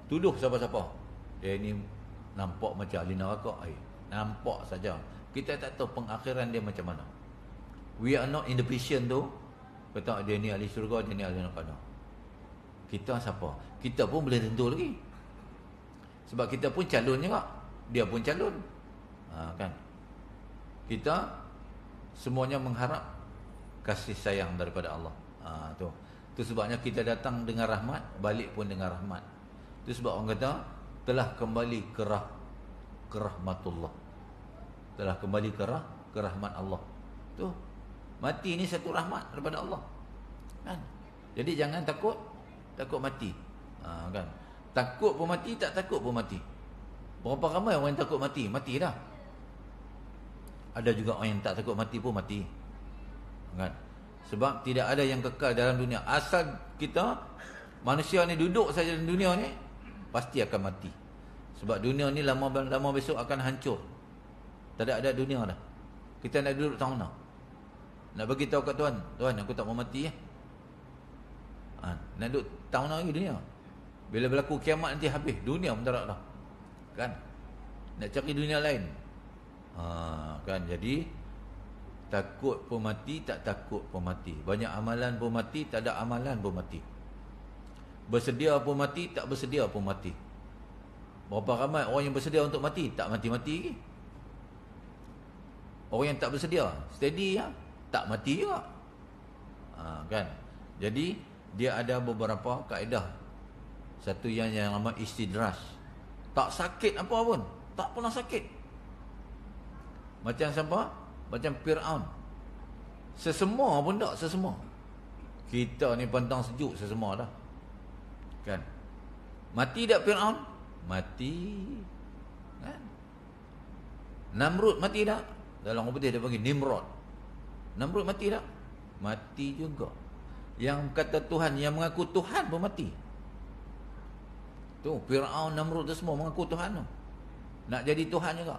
Speaker 1: tuduh siapa-siapa. Dia ni nampak macam ahli neraka. Nampak saja. Kita tak tahu pengakhiran dia macam mana. We are not in the position tu kata dia ni ahli syurga, dia ni ahli neraka. Kita siapa? Kita pun boleh tentu lagi. Sebab kita pun calon juga. Dia pun calon. Kan. Kita semuanya mengharap kasih sayang daripada Allah. Tu. Itu sebabnya kita datang dengan rahmat, balik pun dengan rahmat. Itu sebab orang kata telah kembali ke rahmatullah. Telah kembali ke rahmat Allah. Tu. Mati ni satu rahmat daripada Allah. Kan? Jadi jangan takut mati. Kan? Takut pun mati, tak takut pun mati. Berapa ramai orang yang takut mati? Mati dah. Ada juga orang yang tak takut mati pun mati. Kan? Sebab tidak ada yang kekal dalam dunia. Asal kita manusia ni duduk saja dalam dunia ni, pasti akan mati. Sebab dunia ni lama besok akan hancur. Tak ada dunia dah. Kita nak duduk tahun mana? Nak bagi tahu kat Tuhan, Tuhan aku tak mau mati ya. Nak duduk tahun lagi dunia. Bila berlaku kiamat nanti habis, dunia pun tak ada dah. Kan? Nak cari dunia lain. Kan, jadi takut pun mati, tak takut pun mati. Banyak amalan pun mati, tak ada amalan pun mati. Bersedia pun mati, tak bersedia pun mati. Berapa ramai orang yang bersedia untuk mati, tak mati-mati lagi. Orang yang tak bersedia, steady ya, tak mati juga. Kan? Jadi dia ada beberapa kaedah. Satu yang nama istidraj. Tak sakit apa pun, tak pernah sakit. Macam siapa? Macam Fir'aun. Sesemua pun tak, sesemua. Kita ni pantang sejuk sesemua dah. Kan? Mati tak Fir'aun? Mati. Kan? Namrud mati tak? Dalam orang putih dia panggil Nimrod. Namrud mati tak? Mati juga. Yang kata Tuhan, yang mengaku Tuhan pun mati. Tu Fir'aun, Namrud tu semua mengaku Tuhan tu. Nak jadi Tuhan juga.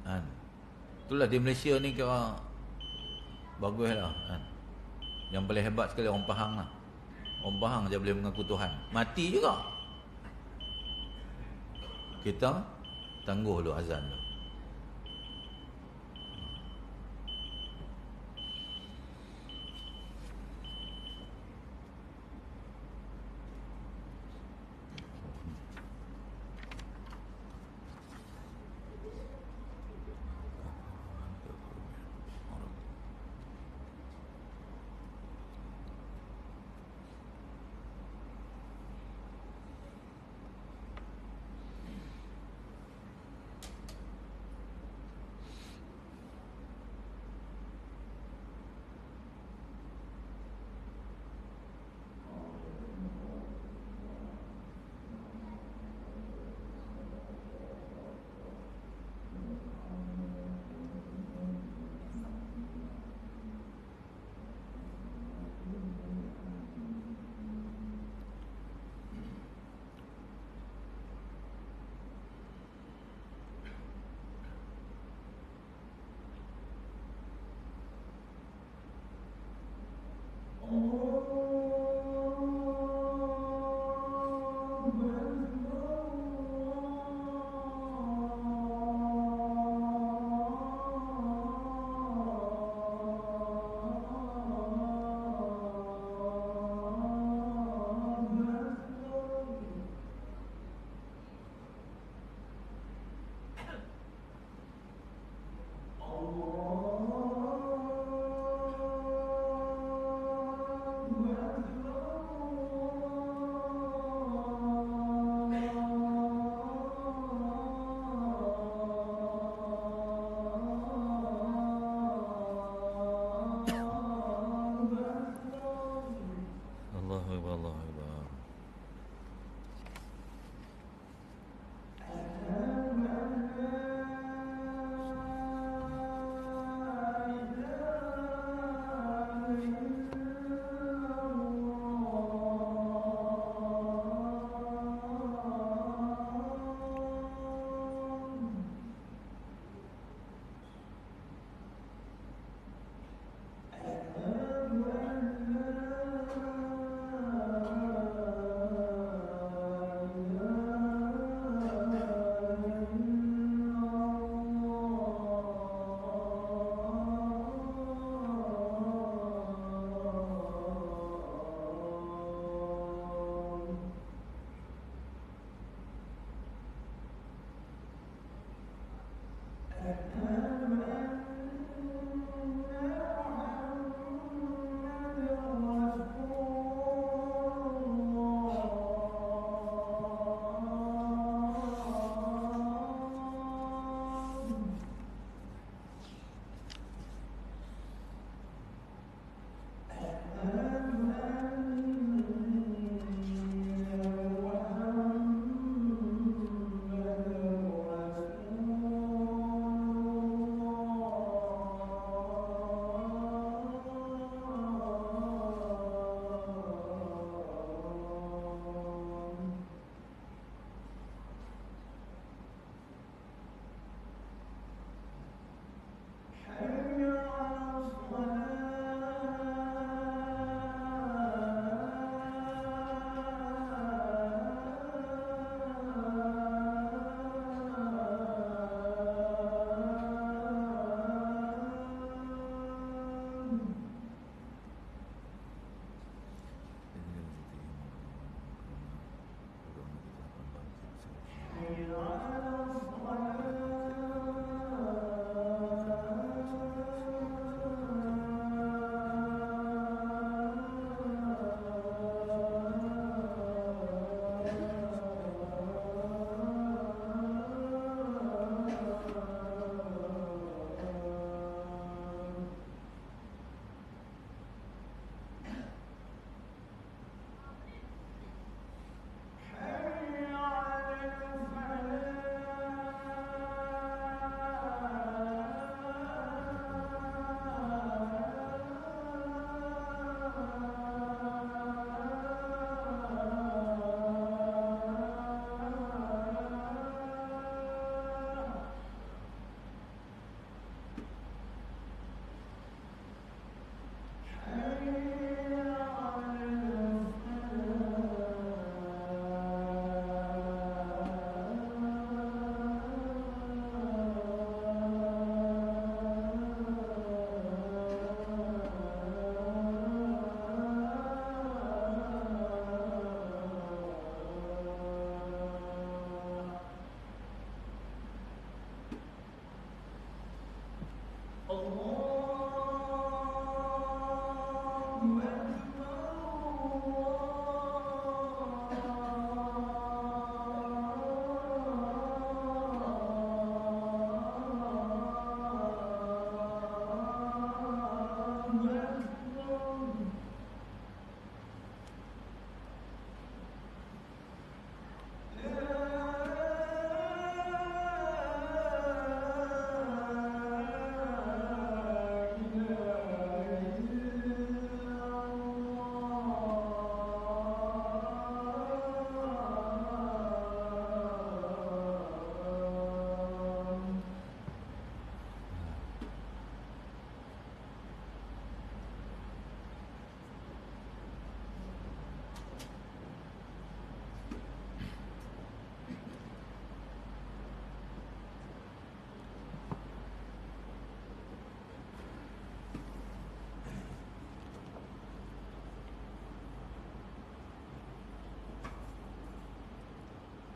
Speaker 1: Kan? Itulah di Malaysia ni kira bagus lah. Kan? Yang paling hebat sekali orang Pahang lah. Orang Pahang je boleh mengaku Tuhan. Mati juga. Kita tangguh dulu azan tu. Allahu Akbar, Allahu Akbar.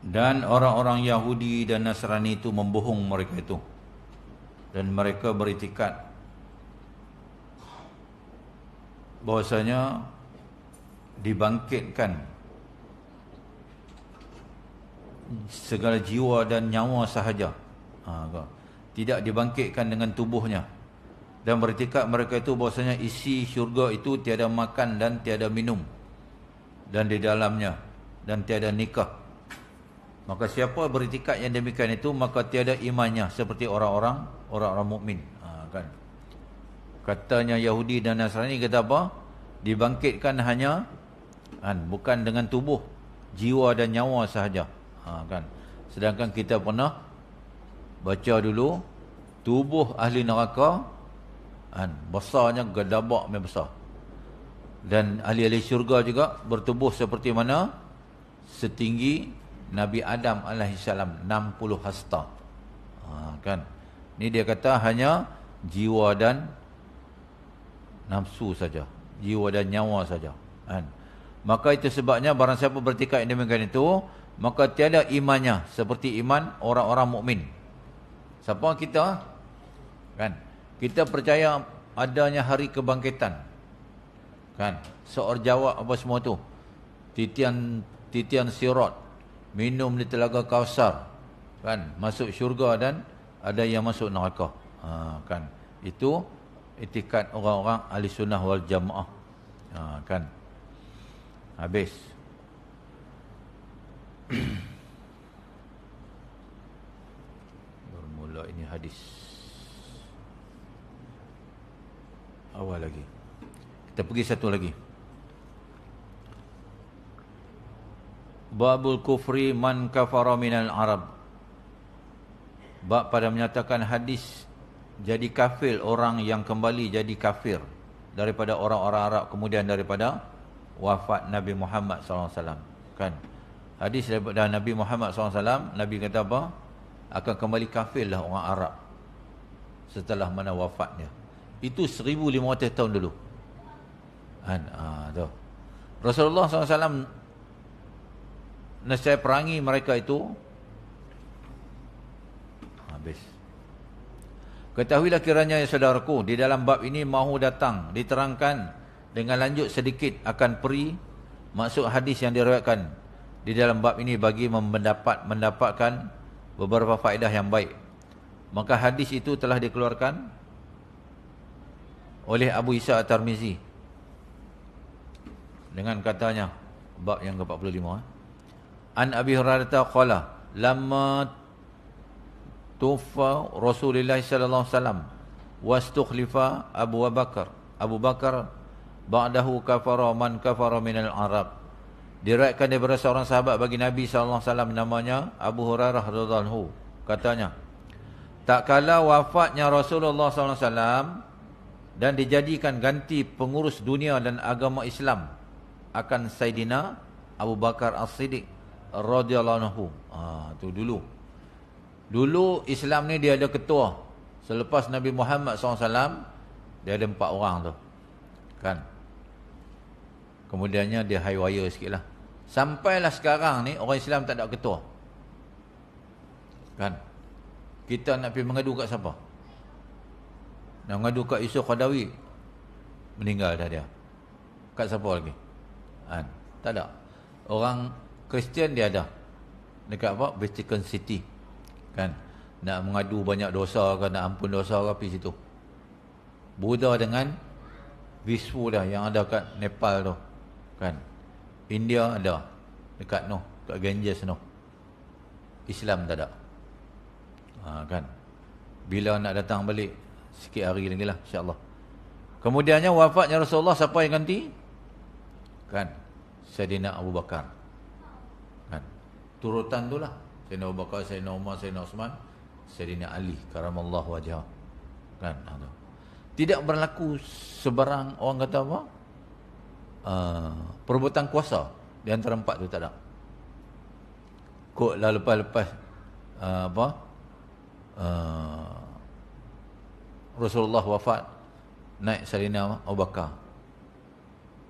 Speaker 1: Dan orang-orang Yahudi dan Nasrani itu membohong mereka itu. Dan mereka beriktikad bahwasanya dibangkitkan segala jiwa dan nyawa sahaja. Tidak dibangkitkan dengan tubuhnya. Dan beriktikad mereka itu bahwasanya isi syurga itu tiada makan dan tiada minum. Dan di dalamnya dan tiada nikah. Maka siapa beriktikad yang demikian itu, maka tiada imannya seperti orang-orang mukmin. Kan? Katanya Yahudi dan Nasrani kata apa? Dibangkitkan hanya bukan dengan tubuh, jiwa dan nyawa sahaja. Kan? Sedangkan kita pernah baca dulu tubuh ahli neraka besarnya gedabak besar. Dan ahli-ahli syurga juga bertubuh seperti mana? Setinggi Nabi Adam alaihissalam 60 hasta. Kan? Ini dia kata hanya jiwa dan nafsu saja, jiwa dan nyawa saja. Kan? Maka itu sebabnya barang siapa bertikad demikian itu, maka tiada imannya seperti iman orang-orang mukmin. Siapa kita? Kan? Kita percaya adanya hari kebangkitan. Kan? Seor jawab apa semua tu. Titian sirat, minum di telaga Kausar, kan, masuk syurga dan ada yang masuk neraka. Kan, itu itikad orang-orang ahli sunnah wal jamaah. Kan, habis. Bermula ini hadis awal lagi. Kita pergi satu lagi. Babul kufri man kafara minal Arab. Bab pada menyatakan hadis jadi kafir orang yang kembali jadi kafir daripada orang-orang Arab kemudian daripada wafat Nabi Muhammad SAW. Kan? Hadis daripada Nabi Muhammad SAW, Nabi kata apa? Akan kembali kafirlah orang Arab setelah mana wafatnya. Itu 1500 tahun dulu. Kan? Tu. Rasulullah SAW nescaya perangi mereka itu. Habis. Ketahuilah kiranya ya saudaraku, di dalam bab ini mahu datang diterangkan dengan lanjut sedikit akan peri maksud hadis yang diriwayatkan di dalam bab ini bagi mendapatkan beberapa faedah yang baik. Maka hadis itu telah dikeluarkan oleh Abu Isa At-Tirmizi dengan katanya bab yang ke-45. An Abi Hurairah qala lamma tufa Rasulullah sallallahu alaihi wasallam wastukhlifa Abu Bakar ba'dahu kafara man kafara minal Arab. Diriwayatkan daripada seorang sahabat bagi Nabi sallallahu alaihi wasallam namanya Abu Hurairah radhiyallahu anhu, katanya, tak kala wafatnya Rasulullah sallallahu alaihi wasallam dan dijadikan ganti pengurus dunia dan agama Islam akan Saidina Abu Bakar As-Siddiq radhiyallahu anhu. Tu dulu Islam ni dia ada ketua. Selepas Nabi Muhammad SAW dia ada 4 orang tu. Kan? Kemudiannya dia haywire sikitlah. Sampailah sekarang ni orang Islam tak ada ketua. Kan? Kita nak pergi mengadu kat siapa? Nak mengadu kat Yusuf Qaradawi, meninggal dah dia. Kat siapa lagi? Kan? Tak ada. Orang Kristian dia ada. Dekat apa? Vatican City. Kan? Nak mengadu banyak dosa ke, nak ampun dosa ke, pergi situ. Buddha dengan Vishnu dah yang ada kat Nepal tu. Kan? India ada. Dekat noh, kat Ganges noh. Islam tak ada. Kan? Bila nak datang balik, sikit hari lagi lah, insyaAllah. Kemudiannya wafatnya Rasulullah, siapa yang ganti? Kan? Sayyidina Abu Bakar. Kan? Turutan tu lah. Sayyidina Abu Bakar, Sayyidina Umar, Sayyidina Osman, Sayyidina Ali karamallahu wajhah. Kan? Tidak berlaku sebarang orang kata apa? Perebutan kuasa di antara empat tu tak ada. Kok lah lepas-lepas Rasulullah wafat, naik Sayyidina Abu Bakar,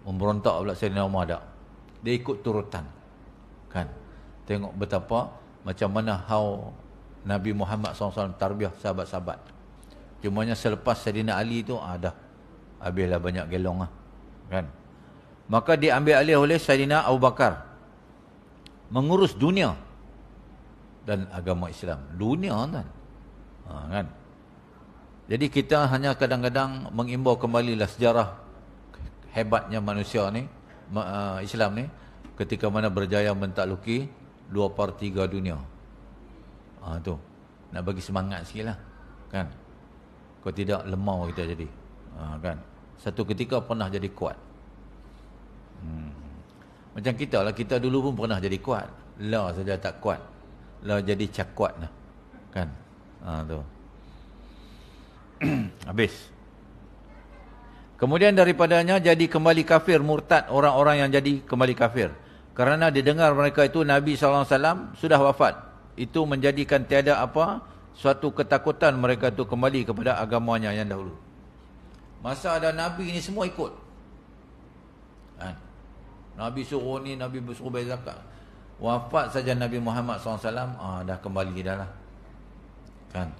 Speaker 1: memberontak pula Sayyidina Umar tak. Dia ikut turutan. Kan? Tengok betapa macam mana how Nabi Muhammad SAW tarbiyah sahabat-sahabat. Cumanya selepas Sayyidina Ali tu dah habislah banyak gelong lah. Kan? Maka diambil alih oleh Sayyidina Abu Bakar, mengurus dunia dan agama Islam. Dunia kan? Kan? Jadi kita hanya kadang-kadang mengimbau kembalilah sejarah hebatnya manusia ni, Islam ni, ketika mana berjaya mentakluki 2/3 dunia. Tu nak bagi semangat sikit lah. Kan? Kalau tidak, lemau kita jadi. Kan? Satu ketika pernah jadi kuat. Macam kita lah, kita dulu pun pernah jadi kuat. Lah saja tak kuat. Lah jadi cakuat lah. Kan? Tu. Habis. Kemudian daripadanya jadi kembali kafir, murtad orang-orang yang jadi kembali kafir. Kerana didengar mereka itu Nabi SAW sudah wafat. Itu menjadikan tiada apa, suatu ketakutan mereka itu kembali kepada agamanya yang dahulu. Masa ada Nabi ni semua ikut. Kan? Nabi suruh ni, Nabi suruh bayar zakat. Wafat saja Nabi Muhammad SAW, dah kembali dah lah. Kan?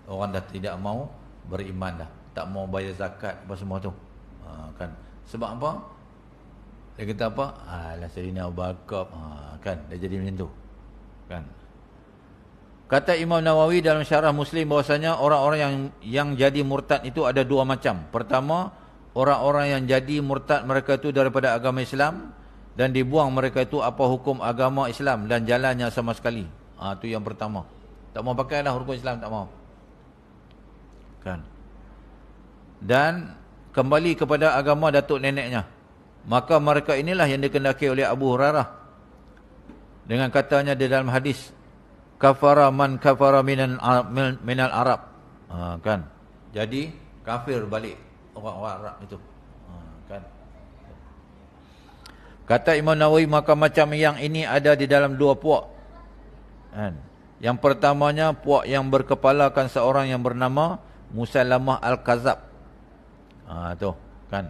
Speaker 1: Orang dah tidak mau beriman dah. Tak mau bayar zakat apa semua tu. Kan? Sebab apa? Dia kata apa? Alah Sayyidina Abu Bakar. Kan? Dia jadi macam tu. Kan? Kata Imam Nawawi dalam syarah Muslim bahwasanya orang-orang yang jadi murtad itu ada dua macam. Pertama, orang-orang yang jadi murtad mereka itu daripada agama Islam dan dibuang mereka itu apa hukum agama Islam dan jalannya sama sekali. Itu yang pertama. Tak mau pakai dah hukum Islam, tak mau. Kan? Dan kembali kepada agama datuk neneknya. Maka mereka inilah yang dikendaki oleh Abu Hurairah dengan katanya di dalam hadis, kafara man kafara minal Arab. Kan? Jadi kafir balik orang-orang Arab itu. Kan? Kata Imam Nawawi, maka macam yang ini ada di dalam dua puak. Kan? Yang pertamanya puak yang berkepalakan seorang yang bernama Musailamah Al-Kazab. Tu, kan?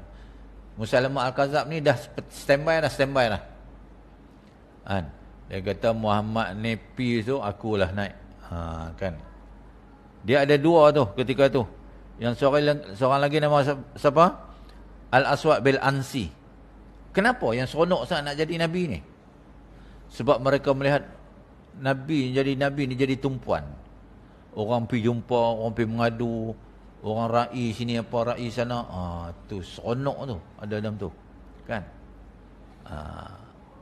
Speaker 1: Musailamah Al-Kazab ni dah standby dah. Kan? Dia kata Muhammad nepi tu akulah naik. Kan? Dia ada dua tu ketika tu. Yang seorang lagi nama siapa? Al-Aswad bil Ansi. Kenapa yang seronok sangat nak jadi Nabi ni? Sebab mereka melihat Nabi ni jadi tumpuan. Orang pergi jumpa, orang pergi mengadu, orang ra'i sini apa, ra'i sana. Tu seronok tu ada dalam tu. Kan?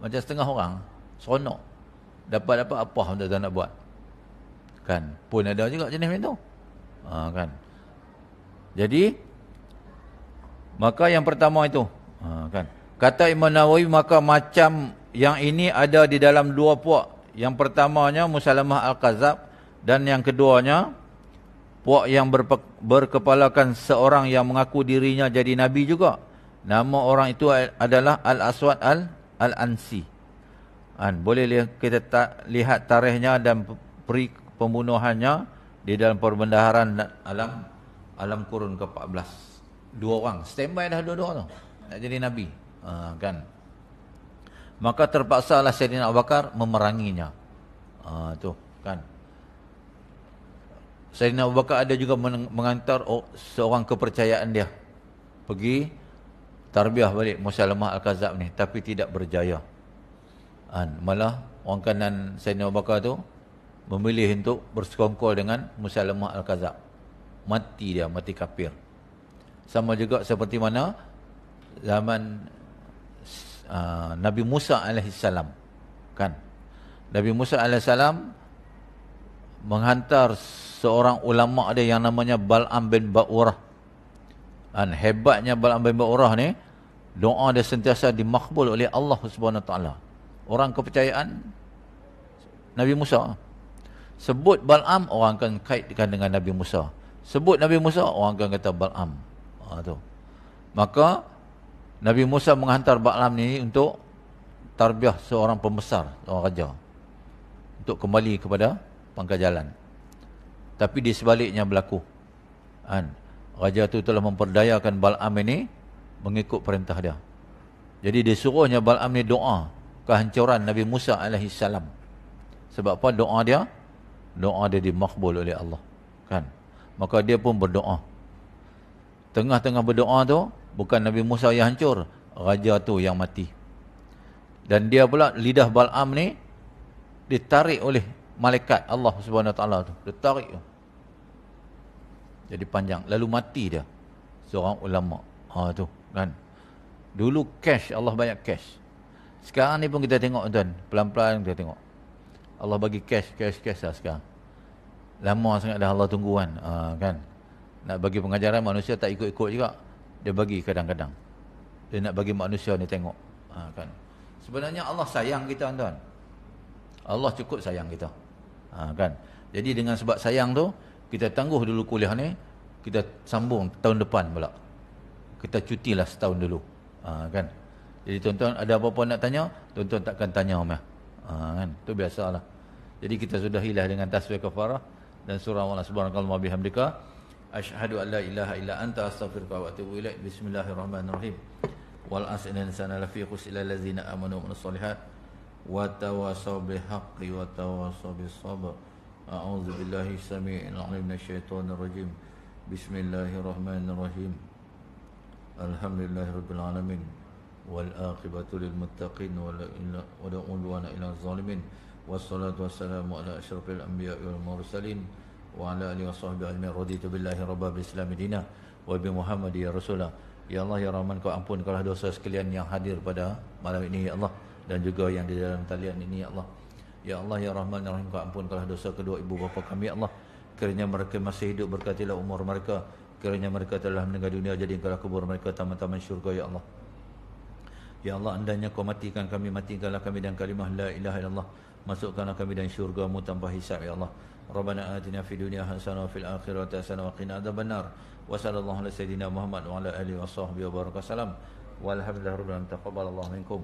Speaker 1: Macam setengah orang seronok. Dapat apa benda tak nak buat. Kan? Pun ada juga jenis macam tu. Kan? Jadi maka yang pertama itu, kan? Kata Imam Nawawi, maka macam yang ini ada di dalam dua puak. Yang pertamanya Musailamah Al-Kazab dan yang keduanya puak yang berkepalakan seorang yang mengaku dirinya jadi nabi juga. Nama orang itu adalah Al-Aswad Al-Ansi. Boleh kita lihat tarikhnya dan peri pembunuhannya di dalam perbendaharaan alam kurun ke-14. Dua orang standby dah dua-dua tu nak jadi nabi. Kan? Maka terpaksalah Sayyidina Abu Bakar memeranginya. Tu kan. Sayyidina Abu Bakar ada juga mengantar seorang kepercayaan dia pergi tarbiyah balik Musailamah Al-Kadzab ni, tapi tidak berjaya. Malah orang kanan Sayyidina Abu Bakar tu memilih untuk bersekongkol dengan Musailamah Al-Kadzab. Mati dia, mati kafir. Sama juga seperti mana zaman Nabi Musa alaihissalam, kan? Nabi Musa alaihissalam menghantar seorang ulama dia yang namanya Bal'am bin Ba'urah. Hebatnya Bal'am bin Ba'urah ni, doa dia sentiasa dimakbul oleh Allah Subhanahu Wa Taala. Orang kepercayaan Nabi Musa. Sebut Bal'am, orang akan kaitkan dengan Nabi Musa. Sebut Nabi Musa, orang akan kata Bal'am. Tu. Maka Nabi Musa menghantar Bal'am ni untuk tarbiyah seorang pembesar, seorang raja, untuk kembali kepada pangkal jalan. Tapi di sebaliknya berlaku. Raja tu telah memperdayakan Bal'am ini mengikut perintah dia. Jadi disuruhnya Bal'am ni doa kehancuran Nabi Musa alaihissalam. Sebab apa? Doa dia dimakbul oleh Allah, kan? Maka dia pun berdoa. Tengah-tengah berdoa tu, bukan Nabi Musa yang hancur, raja tu yang mati. Dan dia pula, lidah Bal'am ni ditarik oleh malaikat Allah Subhanahu Wa Taala tu. Ditarik tu. Jadi panjang, lalu mati dia. Seorang ulama. Tu, kan? Dulu cash, Allah banyak cash. Sekarang ni pun kita tengok tuan, pelan-pelan kita tengok. Allah bagi cash lah sekarang. Lama sangat dah Allah tunggu kan. Kan? Nak bagi pengajaran manusia tak ikut-ikut juga. Dia bagi kadang-kadang. Dia nak bagi manusia ni tengok. Kan? Sebenarnya Allah sayang kita tuan. Allah cukup sayang kita. Kan? Jadi dengan sebab sayang tu, kita tangguh dulu kuliah ni, kita sambung tahun depan pula. Kita cutilah setahun dulu. Kan? Jadi tuan-tuan ada apa-apa nak tanya, tuan-tuan takkan tanya Umar. Kan? Itu biasalah. Jadi kita sudahilah dengan tasbih kafarah dan surah Allah subhanallahi bihamdika asyhadu an la ilaha illa anta astaghfiruka wa atubu ilaik. Bismillahirrahmanirrahim. Wal asri innal insana lafi khusr illa allazina amanu wa amilus solihat wa tawasaw bil haqqi wa tawasaw bis sabr. A'udzu billahi samii'il 'alim minasyaitonir rajim. Bismillahirrahmanirrahim. Alhamdulillahirabbil alamin wal aqibatu lil muttaqin wa la udwana illa zalimin. Wassalatu wassalamu ala asyrafil anbiya'i wal mursalin wa ala alihi washabbihi ajma'in. Raditu billahi rabbil islami dina wa bi Muhammadi ya rasulah. Ya Allah ya Rahman, kau ampunkanlah dosa sekalian yang hadir pada malam ini ya Allah, dan juga yang di dalam talian ini ya Allah. Ya Allah ya Rahman ya Rahim, kau ampunkanlah dosa kedua ibu bapa kami ya Allah. Kiranya mereka masih hidup, berkatilah umur mereka. Kiranya mereka telah meninggal dunia, jadikanlah kubur mereka taman-taman syurga ya Allah. Ya Allah, andainya kau matikan kami, matikanlah kami dengan kalimah la ilaha illallah. Masukkanlah kami dalam syurga-Mu tanpa hisab ya Allah. Rabbana atina fid dunya hasanah wa fil akhirati hasanah wa qina adzabannar. Wa sallallahu ala sayidina Muhammad wa ala alihi wa sahbihi wa baraka salam. Walhamdulillahirabbil alamin. Taqabbalallahu minkum.